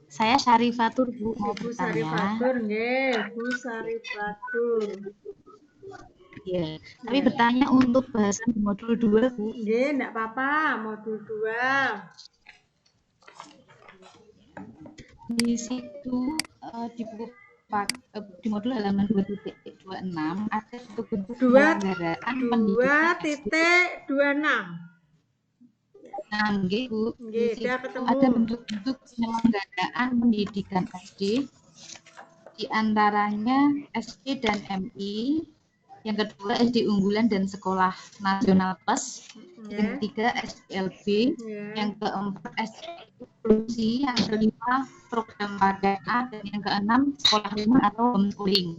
saya Syarifatur Bu, mau Bu bertanya. Syarifatur, nggih, Bu Syarifatur. Ya, tapi bertanya untuk bahasan di modul 2 Bu. Nggih, enggak apa-apa, modul 2. Di situ di modul halaman 2.26 ada bentuk penyelenggaraan pendidikan 2.26. Nah, nggih Bu. Nggih, sudah ketemu. Ada bentuk-bentuk penyelenggaraan pendidikan SD, di antaranya SD dan MI, yang kedua SD unggulan dan sekolah nasional plus, yang ketiga SDLB, yang keempat SD inklusi, yang kelima program PKA, dan yang keenam sekolah rumah atau homeschooling.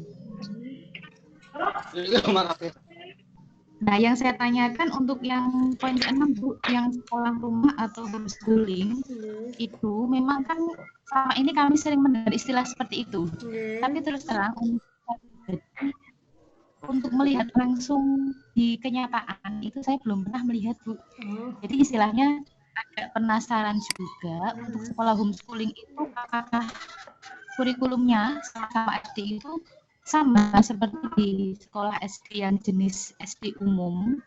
Nah, yang saya tanyakan untuk yang poin ke-6 Bu, yang sekolah rumah atau homeschooling, itu memang kan selama ini kami sering mendengar istilah seperti itu. Tapi terus terang untuk melihat langsung di kenyataan itu saya belum pernah melihat Bu. Jadi istilahnya agak penasaran juga untuk sekolah homeschooling itu apakah kurikulumnya sama SD itu sama seperti di sekolah SD yang jenis SD umum,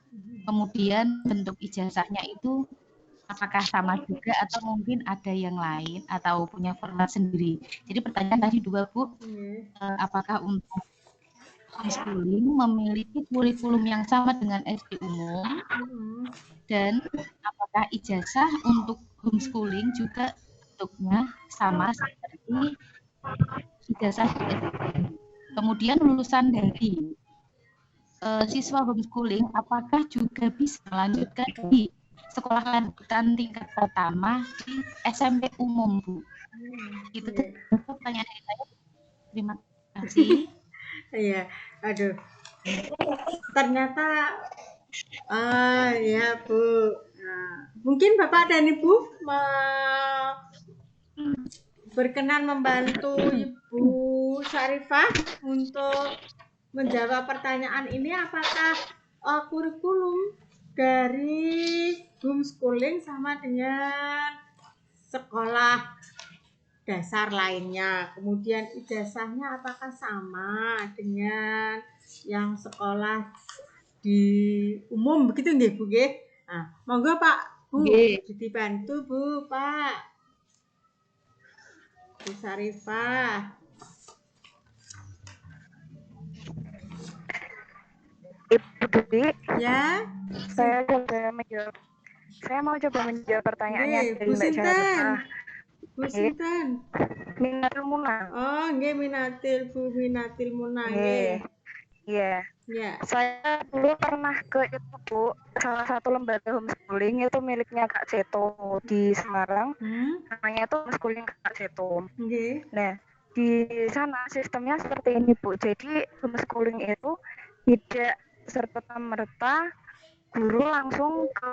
kemudian bentuk ijazahnya itu apakah sama juga atau mungkin ada yang lain atau punya format sendiri. Jadi pertanyaan tadi dua Bu, apakah untuk homeschooling memiliki kurikulum yang sama dengan SD umum, dan apakah ijazah untuk homeschooling juga bentuknya sama seperti ijazah SD umum. Kemudian lulusan dari siswa homeschooling apakah juga bisa melanjutkan di sekolah lanjutan tingkat pertama di SMP umum Bu? Itu pertanyaan saya. Terima kasih. Iya, aduh. Ternyata ya Bu. Nah, mungkin Bapak dan Ibu berkenan membantu Ibu Syarifah untuk menjawab pertanyaan ini, apakah kurikulum dari homeschooling sama dengan sekolah dasar lainnya, kemudian ijazahnya apakah sama dengan yang sekolah di umum begitu nggih Bu nggih? Nah, monggo Pak Bu dibantu Bu Pak. Bu Syarifah. Ibu Dwi. Ya. Saya mau coba menjawab pertanyaannya dari Mbak Syarifah. Bu Sinten? Minatil Muna. Oh, nggih Minatil, Bu Minatil Muna nggih. Iya. Yeah. Saya dulu pernah ke itu Bu, salah satu lembaga homeschooling itu miliknya Kak Seto di Semarang. Namanya itu homeschooling Kak Seto. Okay. Nah, di sana sistemnya seperti ini Bu. Jadi homeschooling itu tidak serta-merta guru langsung ke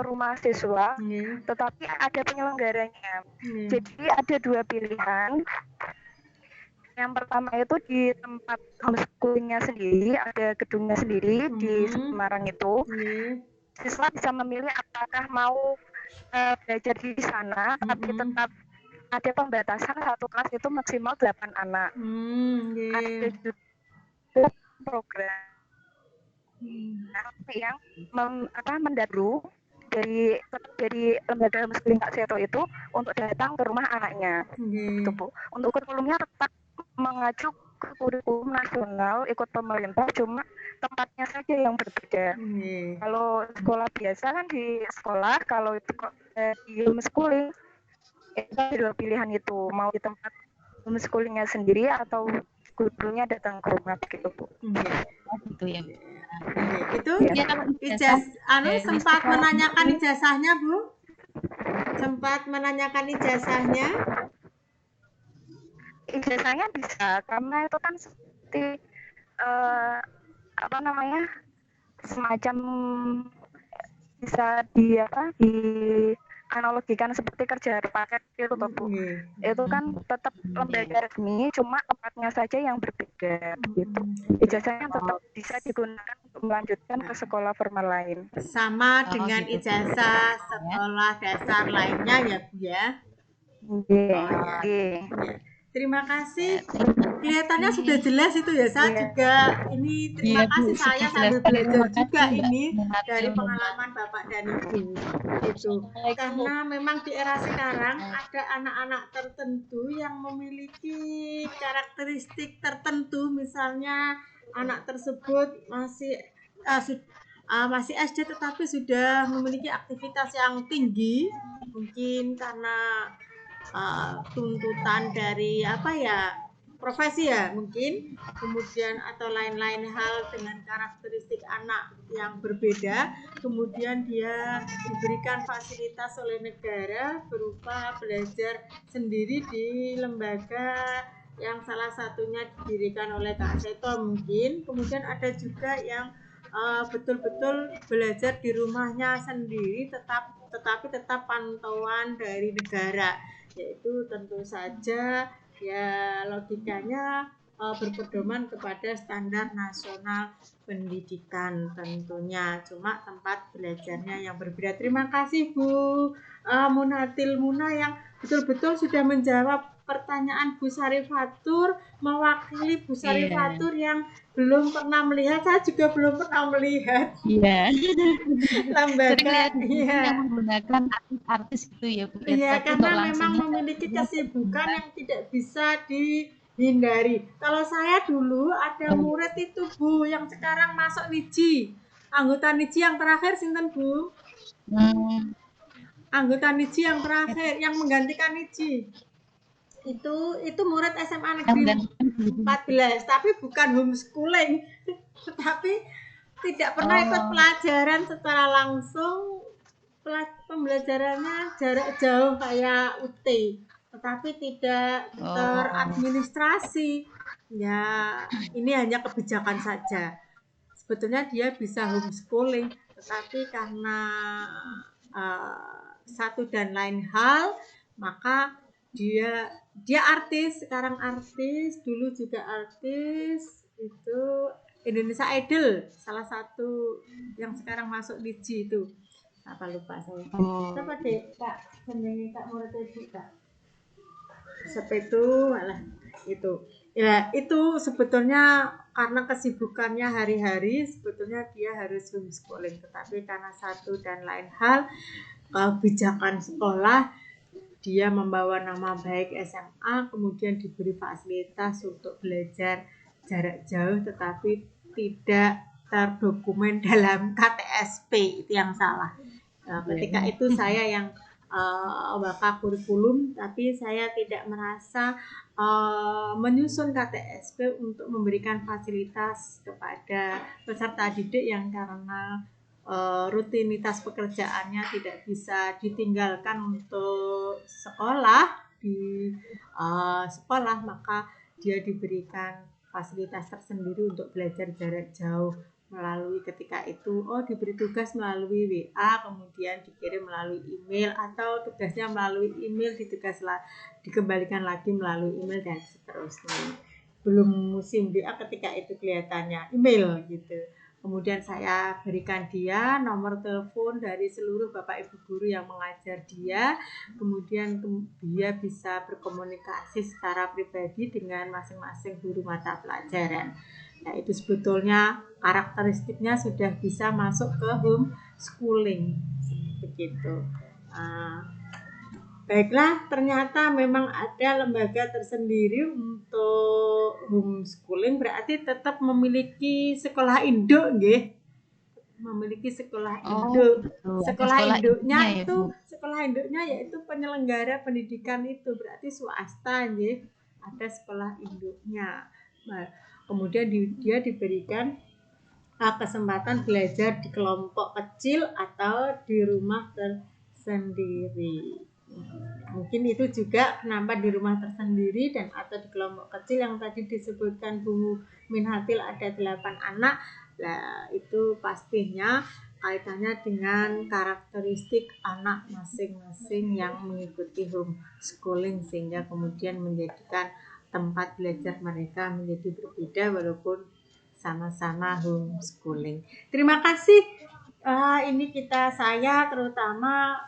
rumah siswa, tetapi ada penyelenggaranya. Jadi ada dua pilihan. Yang pertama itu di tempat homeschoolingnya sendiri, ada gedungnya sendiri di Semarang itu. Siswa bisa memilih apakah mau belajar di sana, tapi tetap ada pembatasan satu kelas itu maksimal 8 anak. Ada juga program yang mendahulu dari lembaga homeschooling Kak Seto itu untuk datang ke rumah anaknya. Gitu, Bu. Untuk kurikulumnya tetap mengacu ke kurikulum nasional ikut pemerintah, cuma tempatnya saja yang berbeda. Kalau sekolah biasa kan di sekolah, kalau itu di homeschooling itu ada dua pilihan itu, mau di tempat homeschoolingnya sendiri atau gurunya datang ke rumah gitu Bu. Gitu ya. Itu sempat menanyakan ijazahnya Bu? Sempat menanyakan ijazahnya? Ijazahnya bisa, karena itu kan seperti semacam bisa di analogikan seperti kerja paket itu toh Bu. Itu kan tetap lembaga resmi, cuma tempatnya saja yang berbeda gitu. Ijazahnya tetap bisa digunakan untuk melanjutkan ke sekolah formal lain. Sama dengan ijazah sekolah dasar lainnya ya Bu ya? Terima kasih. Kelihatannya sudah jelas itu ya. Saya juga ini terima kasih saya sambil belajar juga ini dari pengalaman Bapak dan Ibu. Itu karena memang di era sekarang ada anak-anak tertentu yang memiliki karakteristik tertentu, misalnya anak tersebut masih SD tetapi sudah memiliki aktivitas yang tinggi, mungkin karena tuntutan dari profesi ya mungkin, kemudian atau lain-lain hal dengan karakteristik anak yang berbeda, kemudian dia diberikan fasilitas oleh negara berupa belajar sendiri di lembaga yang salah satunya didirikan oleh Kak Seto mungkin, kemudian ada juga yang betul-betul belajar di rumahnya sendiri tetapi tetap pantauan dari negara, yaitu tentu saja ya logikanya berpedoman kepada standar nasional pendidikan tentunya, cuma tempat belajarnya yang berbeda. Terima kasih Bu Munatil Muna yang betul-betul sudah menjawab pertanyaan Bu Syarifatur, mewakili Bu Syarifatur yang belum pernah melihat. Saya juga belum pernah melihat lembaga yang menggunakan artis itu ya Bu. Iya, karena memang memiliki kesibukan yang tidak bisa dihindari. Kalau saya dulu ada murid itu Bu yang sekarang masuk Niji, anggota Niji yang terakhir sinten Bu? Anggota Niji yang terakhir yang menggantikan Niji. Itu murid SMA Negeri 14, tapi bukan homeschooling, tetapi tidak pernah ikut pelajaran secara langsung, pembelajarannya jarak jauh kayak UT, tetapi tidak teradministrasi. Ya, ini hanya kebijakan saja. Sebetulnya dia bisa homeschooling, tetapi karena satu dan lain hal, maka dia artis, sekarang artis, dulu juga artis, itu Indonesia Idol, salah satu yang sekarang masuk di G itu. Apa lupa saya. Siapa deh, Kak? Senengi Kak murid Ibu, Kak. Siapa itu? Malah itu. Ya, itu sebetulnya karena kesibukannya hari-hari, sebetulnya dia harus homeschooling, tetapi karena satu dan lain hal, kebijakan sekolah, dia membawa nama baik SMA, kemudian diberi fasilitas untuk belajar jarak jauh, tetapi tidak terdokumen dalam KTSP, itu yang salah. Ketika itu saya yang bakal kurikulum, tapi saya tidak merasa menyusun KTSP untuk memberikan fasilitas kepada peserta didik yang karena rutinitas pekerjaannya tidak bisa ditinggalkan untuk sekolah di sekolah, maka dia diberikan fasilitas tersendiri untuk belajar jarak jauh melalui ketika itu diberi tugas melalui WA, kemudian dikirim melalui email, atau tugasnya melalui email dikembalikan lagi melalui email dan seterusnya. Belum musim WA ketika itu kelihatannya email gitu. Kemudian saya berikan dia nomor telepon dari seluruh Bapak Ibu guru yang mengajar dia. Kemudian dia bisa berkomunikasi secara pribadi dengan masing-masing guru mata pelajaran. Nah, itu sebetulnya karakteristiknya sudah bisa masuk ke homeschooling begitu. Baiklah, ternyata memang ada lembaga tersendiri untuk homeschooling, berarti tetap memiliki sekolah induk nggih. Memiliki sekolah induk. Sekolah induknya itu sekolah induknya yaitu penyelenggara pendidikan itu, berarti swasta nggih. Ada sekolah induknya. Nah, kemudian dia diberikan kesempatan belajar di kelompok kecil atau di rumah tersendiri. Mungkin itu juga kenapa di rumah tersendiri dan atau di kelompok kecil yang tadi disebutkan Bu Minhatil ada 8 anak. Nah, itu pastinya kaitannya dengan karakteristik anak masing-masing yang mengikuti homeschooling, sehingga kemudian menjadikan tempat belajar mereka menjadi berbeda walaupun sama-sama homeschooling. Terima kasih. Ini saya terutama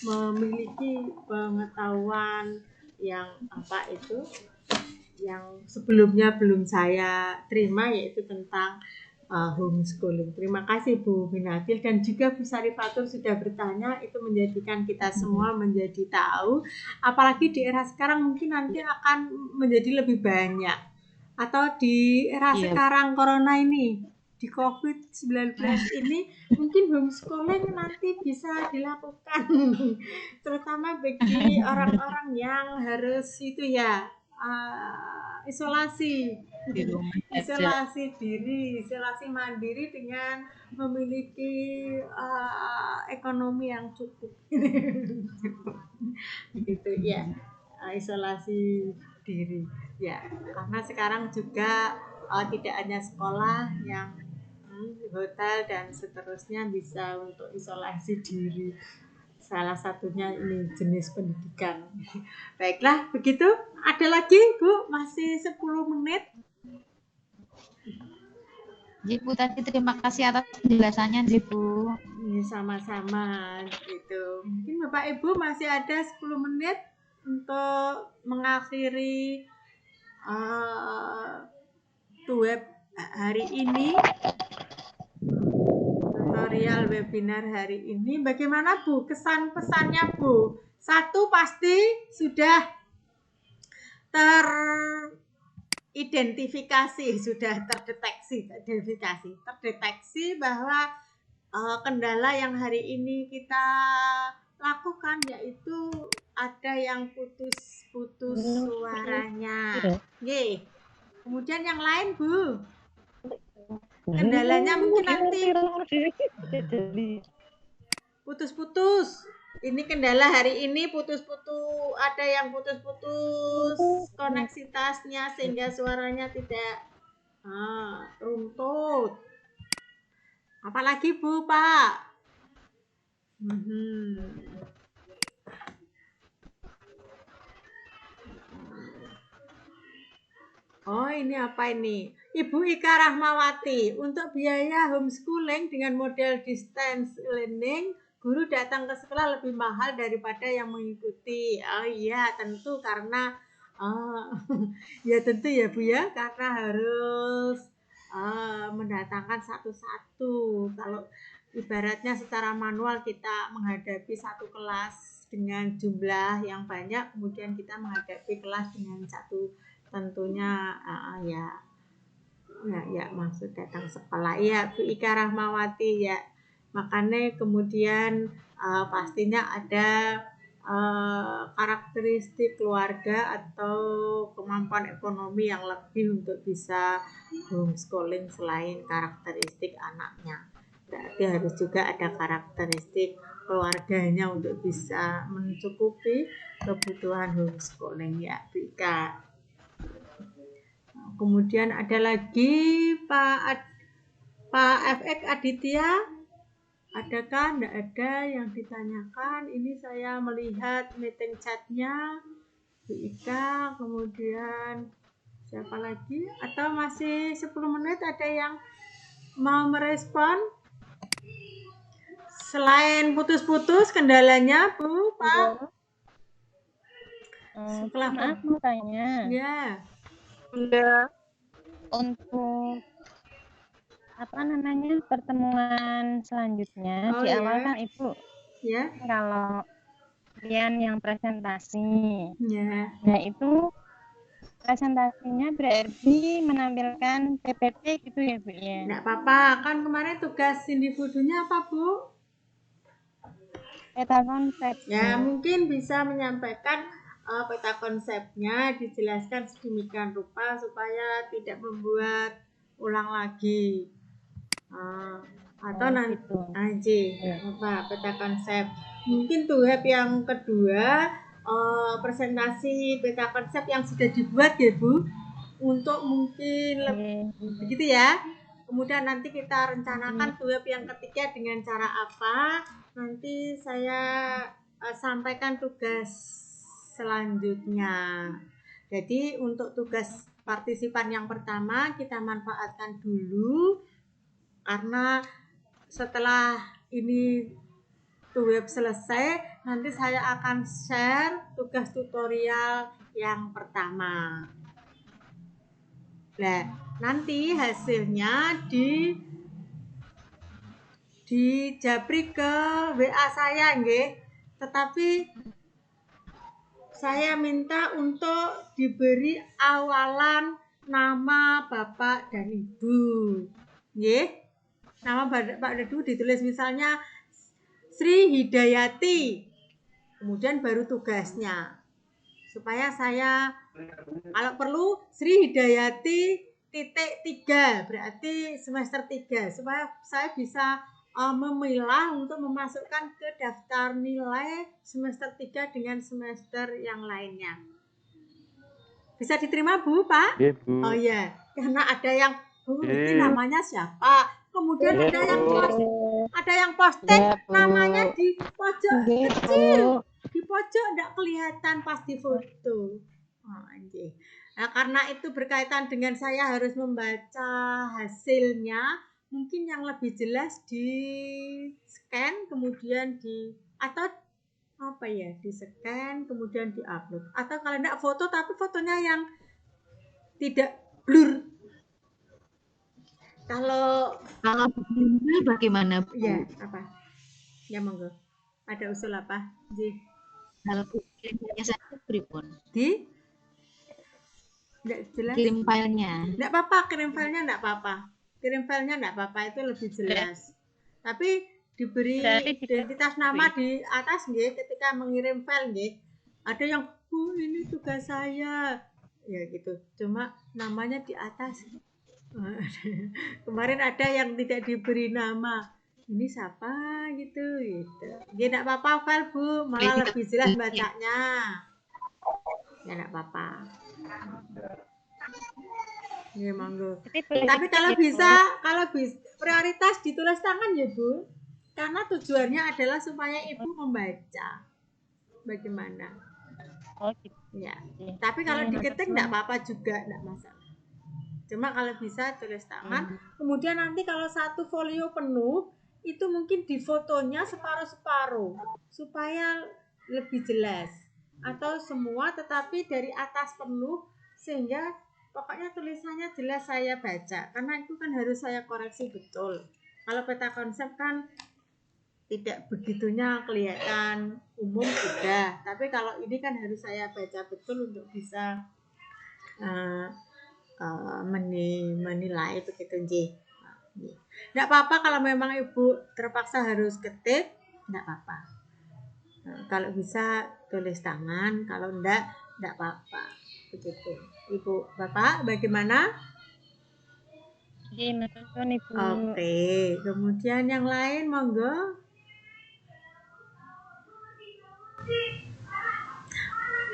memiliki pengetahuan yang yang sebelumnya belum saya terima, yaitu tentang homeschooling. Terima kasih Bu Minatil dan juga Bu Sarifatur sudah bertanya, itu menjadikan kita semua menjadi tahu, apalagi di era sekarang mungkin nanti akan menjadi lebih banyak, atau di era sekarang corona ini, di COVID-19 ini mungkin homeschooling nanti bisa dilakukan terutama bagi orang-orang yang harus isolasi diri, isolasi mandiri dengan memiliki ekonomi yang cukup gitu ya, isolasi diri ya, karena sekarang juga tidak hanya sekolah, yang hotel dan seterusnya bisa untuk isolasi diri. Salah satunya ini jenis pendidikan. Baiklah, begitu. Ada lagi, Bu? Masih 10 menit. Bu, tadi terima kasih atas penjelasannya, Bu. Sama-sama gitu. Mungkin Bapak Ibu masih ada 10 menit untuk mengakhiri web hari ini, tutorial webinar hari ini. Bagaimana Bu kesan pesannya Bu? Satu, pasti sudah teridentifikasi, sudah terdeteksi bahwa kendala yang hari ini kita lakukan yaitu ada yang putus suaranya. Ye. Kemudian yang lain Bu, kendalanya mungkin nanti putus-putus. Ini kendala hari ini putus-putus, ada yang putus-putus koneksitasnya sehingga suaranya tidak runtut. Apalagi Bu, Pak? Oh, ini apa ini? Ibu Ika Rahmawati, untuk biaya homeschooling dengan model distance learning, guru datang ke sekolah lebih mahal daripada yang mengikuti. Oh iya, tentu karena ya tentu ya Bu ya, karena harus mendatangkan satu-satu. Kalau ibaratnya secara manual kita menghadapi satu kelas dengan jumlah yang banyak, kemudian kita menghadapi kelas dengan satu, tentunya ya maksud datang sekolah ya Bu Ika Rahmawati ya, makanya kemudian pastinya ada karakteristik keluarga atau kemampuan ekonomi yang lebih untuk bisa homeschooling selain karakteristik anaknya. Berarti harus juga ada karakteristik keluarganya untuk bisa mencukupi kebutuhan homeschooling ya Bu Ika. Kemudian ada lagi Pak FX Aditya, adakah? Tidak ada yang ditanyakan. Ini saya melihat meeting chatnya Bu Ika. Kemudian siapa lagi? Atau masih 10 menit ada yang mau merespon? Selain putus-putus kendalanya Bu, Pak? Maaf mau tanya. Ya. Untuk pertemuan selanjutnya di awal kan Ibu kalau kalian yang presentasi, nah itu presentasinya berarti menampilkan PPT gitu ya Bu ya? Nggak apa-apa, kan kemarin tugas individunya apa Bu? Peta konsep. Ya mungkin bisa menyampaikan peta konsepnya, dijelaskan sedemikian rupa supaya tidak membuat ulang lagi. Atau nanti apa peta konsep. Mungkin tuh web yang kedua presentasi peta konsep yang sudah dibuat ya Bu, untuk mungkin begitu ya. Kemudian nanti kita rencanakan tuh web yang ketiga dengan cara apa. Nanti saya sampaikan tugas selanjutnya. Jadi untuk tugas partisipan yang pertama kita manfaatkan dulu, karena setelah ini web selesai nanti saya akan share tugas tutorial yang pertama. Nah, nanti hasilnya dijabri ke WA saya nggih. Tetapi saya minta untuk diberi awalan nama Bapak dan Ibu. Nggih. Nama Bapak dan Ibu ditulis misalnya Sri Hidayati. Kemudian baru tugasnya. Supaya saya kalau perlu Sri Hidayati .3 berarti semester 3, supaya saya bisa memilah untuk memasukkan ke daftar nilai semester 3 dengan semester yang lainnya. Bisa diterima Bu, Pak? Iya, Bu. Oh iya, karena ada yang ini namanya siapa? Kemudian ada yang posting namanya di pojok kecil. Di pojok enggak kelihatan pas di foto. Nah, karena itu berkaitan dengan saya harus membaca hasilnya, mungkin yang lebih jelas di scan kemudian di scan kemudian di-upload. Atau kalau enggak foto tapi fotonya yang tidak blur. Kalau bagaimana Bu? Ya, apa? Ya monggo. Ada usul apa? Kalau kirimnya saya pripun? Enggak jelas. Kirim filenya. Enggak apa-apa, kirim filenya enggak apa-apa. Kirim filenya enggak apa-apa, itu lebih jelas. Tapi diberi identitas nama di atas nggih ketika mengirim file nggih. Ada yang ini tugas saya. Ya gitu. Cuma namanya di atas. Kemarin ada yang tidak diberi nama. ini siapa gitu. Ya enggak apa-apa Val Bu, malah lebih jelas bacanya. Ya enggak apa-apa. Ya monggo. Tapi kalau bisa prioritas ditulis tangan ya Bu. Karena tujuannya adalah supaya Ibu membaca. Bagaimana? Oh gitu. Ya. Tapi kalau diketik enggak apa-apa juga, enggak masalah. Cuma kalau bisa tulis tangan. Kemudian nanti kalau satu folio penuh itu mungkin di fotonya separuh-separuh supaya lebih jelas, atau semua tetapi dari atas penuh sehingga pokoknya tulisannya jelas saya baca, karena itu kan harus saya koreksi betul. Kalau peta konsep kan tidak begitunya kelihatan umum sudah, tapi kalau ini kan harus saya baca betul untuk bisa menilai begitu nggih. Enggak apa-apa kalau memang Ibu terpaksa harus ketik, enggak apa-apa. Kalau bisa tulis tangan, kalau enggak apa-apa. Begitu. Ibu, Bapak bagaimana? Iya, Ibu. Oke, kemudian yang lain monggo.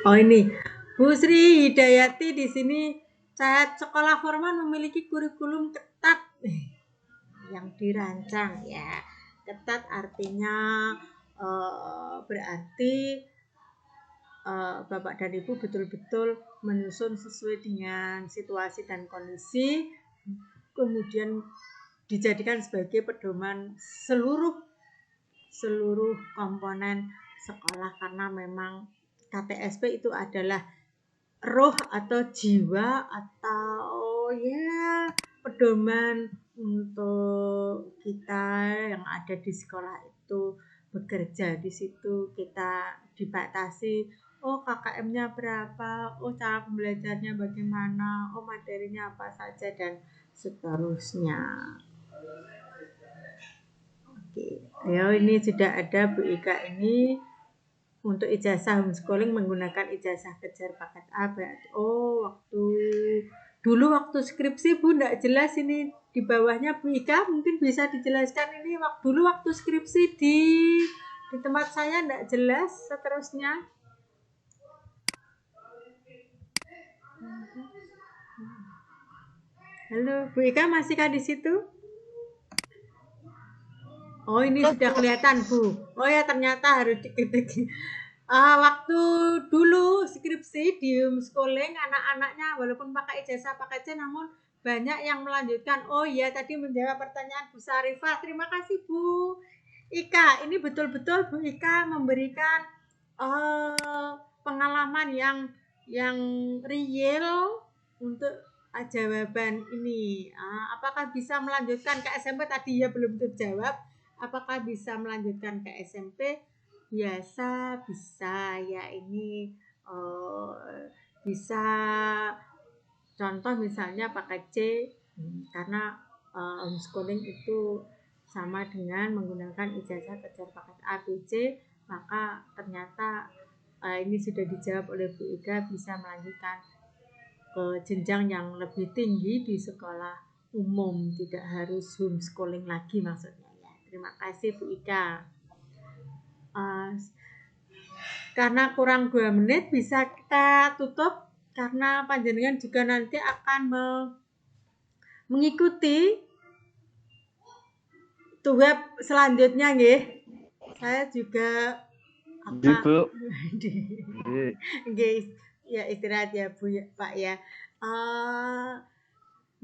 Oh ini, Bu Sri Hidayati di sini, saat sekolah formal memiliki kurikulum ketat yang dirancang ya. Ketat artinya berarti Bapak dan Ibu betul-betul menyusun sesuai dengan situasi dan kondisi, kemudian dijadikan sebagai pedoman seluruh komponen sekolah, karena memang KTSP itu adalah roh atau jiwa atau ya pedoman untuk kita yang ada di sekolah itu bekerja. Di situ kita dibatasi, oh KKM-nya berapa, oh cara pembelajarannya bagaimana, oh materinya apa saja dan seterusnya. Oke, ya ini sudah ada Bu Ika ini untuk ijazah homeschooling menggunakan ijazah kejar paket A. Waktu skripsi Bu enggak jelas ini di bawahnya Bu Ika, mungkin bisa dijelaskan ini waktu skripsi di tempat saya enggak jelas seterusnya. Halo Bu Ika, masihkah di situ? Oh ini sudah kelihatan Bu. Oh ya ternyata harus diketik. Waktu dulu skripsi di homeschooling anak-anaknya walaupun pakai ijazah pakai C namun banyak yang melanjutkan. Oh iya tadi menjawab pertanyaan Bu Sarifah. Terima kasih Bu Ika. Ini betul-betul Bu Ika memberikan pengalaman yang real untuk jawaban ini. Apakah bisa melanjutkan ke SMP tadi ya belum terjawab. Apakah bisa melanjutkan ke SMP? Biasa bisa ya, ini bisa contoh misalnya pakai C karena homeschooling itu sama dengan menggunakan ijazah kejar paket A, B, C, maka ternyata ini sudah dijawab oleh Bu Ika, bisa melanjutkan ke jenjang yang lebih tinggi di sekolah umum, tidak harus homeschooling lagi maksudnya. Terima kasih Bu Ika. Karena kurang 2 menit bisa kita tutup karena panjenengan juga nanti akan mengikuti web selanjutnya nggih. Saya juga nggih ya istirahat ya Bu ya, Pak ya.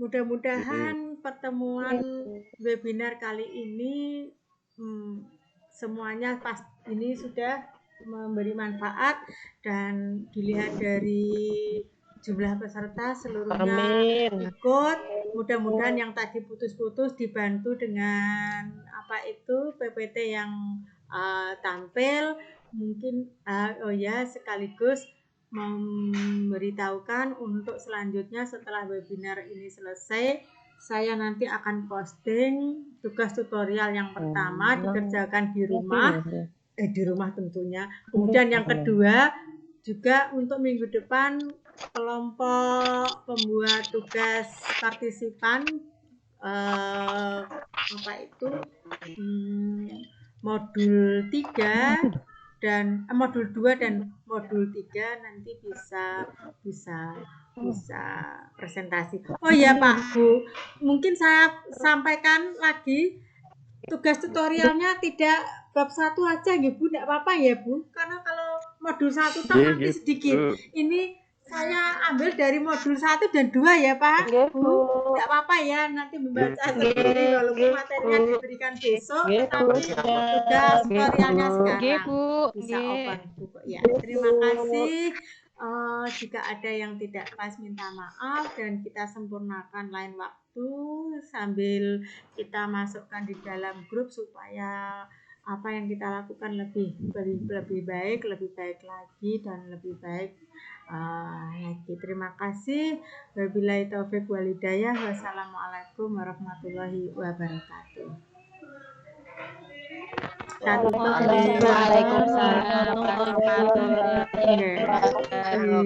Mudah-mudahan pertemuan webinar kali ini semuanya ini sudah memberi manfaat dan dilihat dari jumlah peserta seluruhnya ikut. Mudah-mudahan yang tadi putus-putus dibantu dengan PPT yang tampil. Mungkin sekaligus memberitahukan untuk selanjutnya setelah webinar ini selesai, saya nanti akan posting tugas tutorial yang pertama dikerjakan di rumah tentunya. Kemudian yang kedua juga untuk minggu depan kelompok pembuat tugas partisipan apa itu modul 3 dan modul 2 dan modul 3 nanti bisa presentasi. Oh ya Pak Bu, mungkin saya sampaikan lagi tugas tutorialnya tidak bab 1 aja ya Bu, enggak apa-apa ya Bu, karena kalau modul 1 toh nanti sedikit. Ini saya ambil dari modul 1 dan 2 ya Pak Bu, enggak apa-apa ya, nanti membaca sendiri walaupun materinya diberikan besok, tetapi tugas tutorialnya sekarang bisa open book ya. Terima kasih. Jika ada yang tidak pas minta maaf dan kita sempurnakan lain waktu sambil kita masukkan di dalam grup supaya apa yang kita lakukan lebih baik lagi dan lebih baik lagi. Terima kasih. Wabillahi taufiq wal hidayah. Wassalamualaikum warahmatullahi wabarakatuh. Waalaikumsalam warahmatullahi wabarakatuh.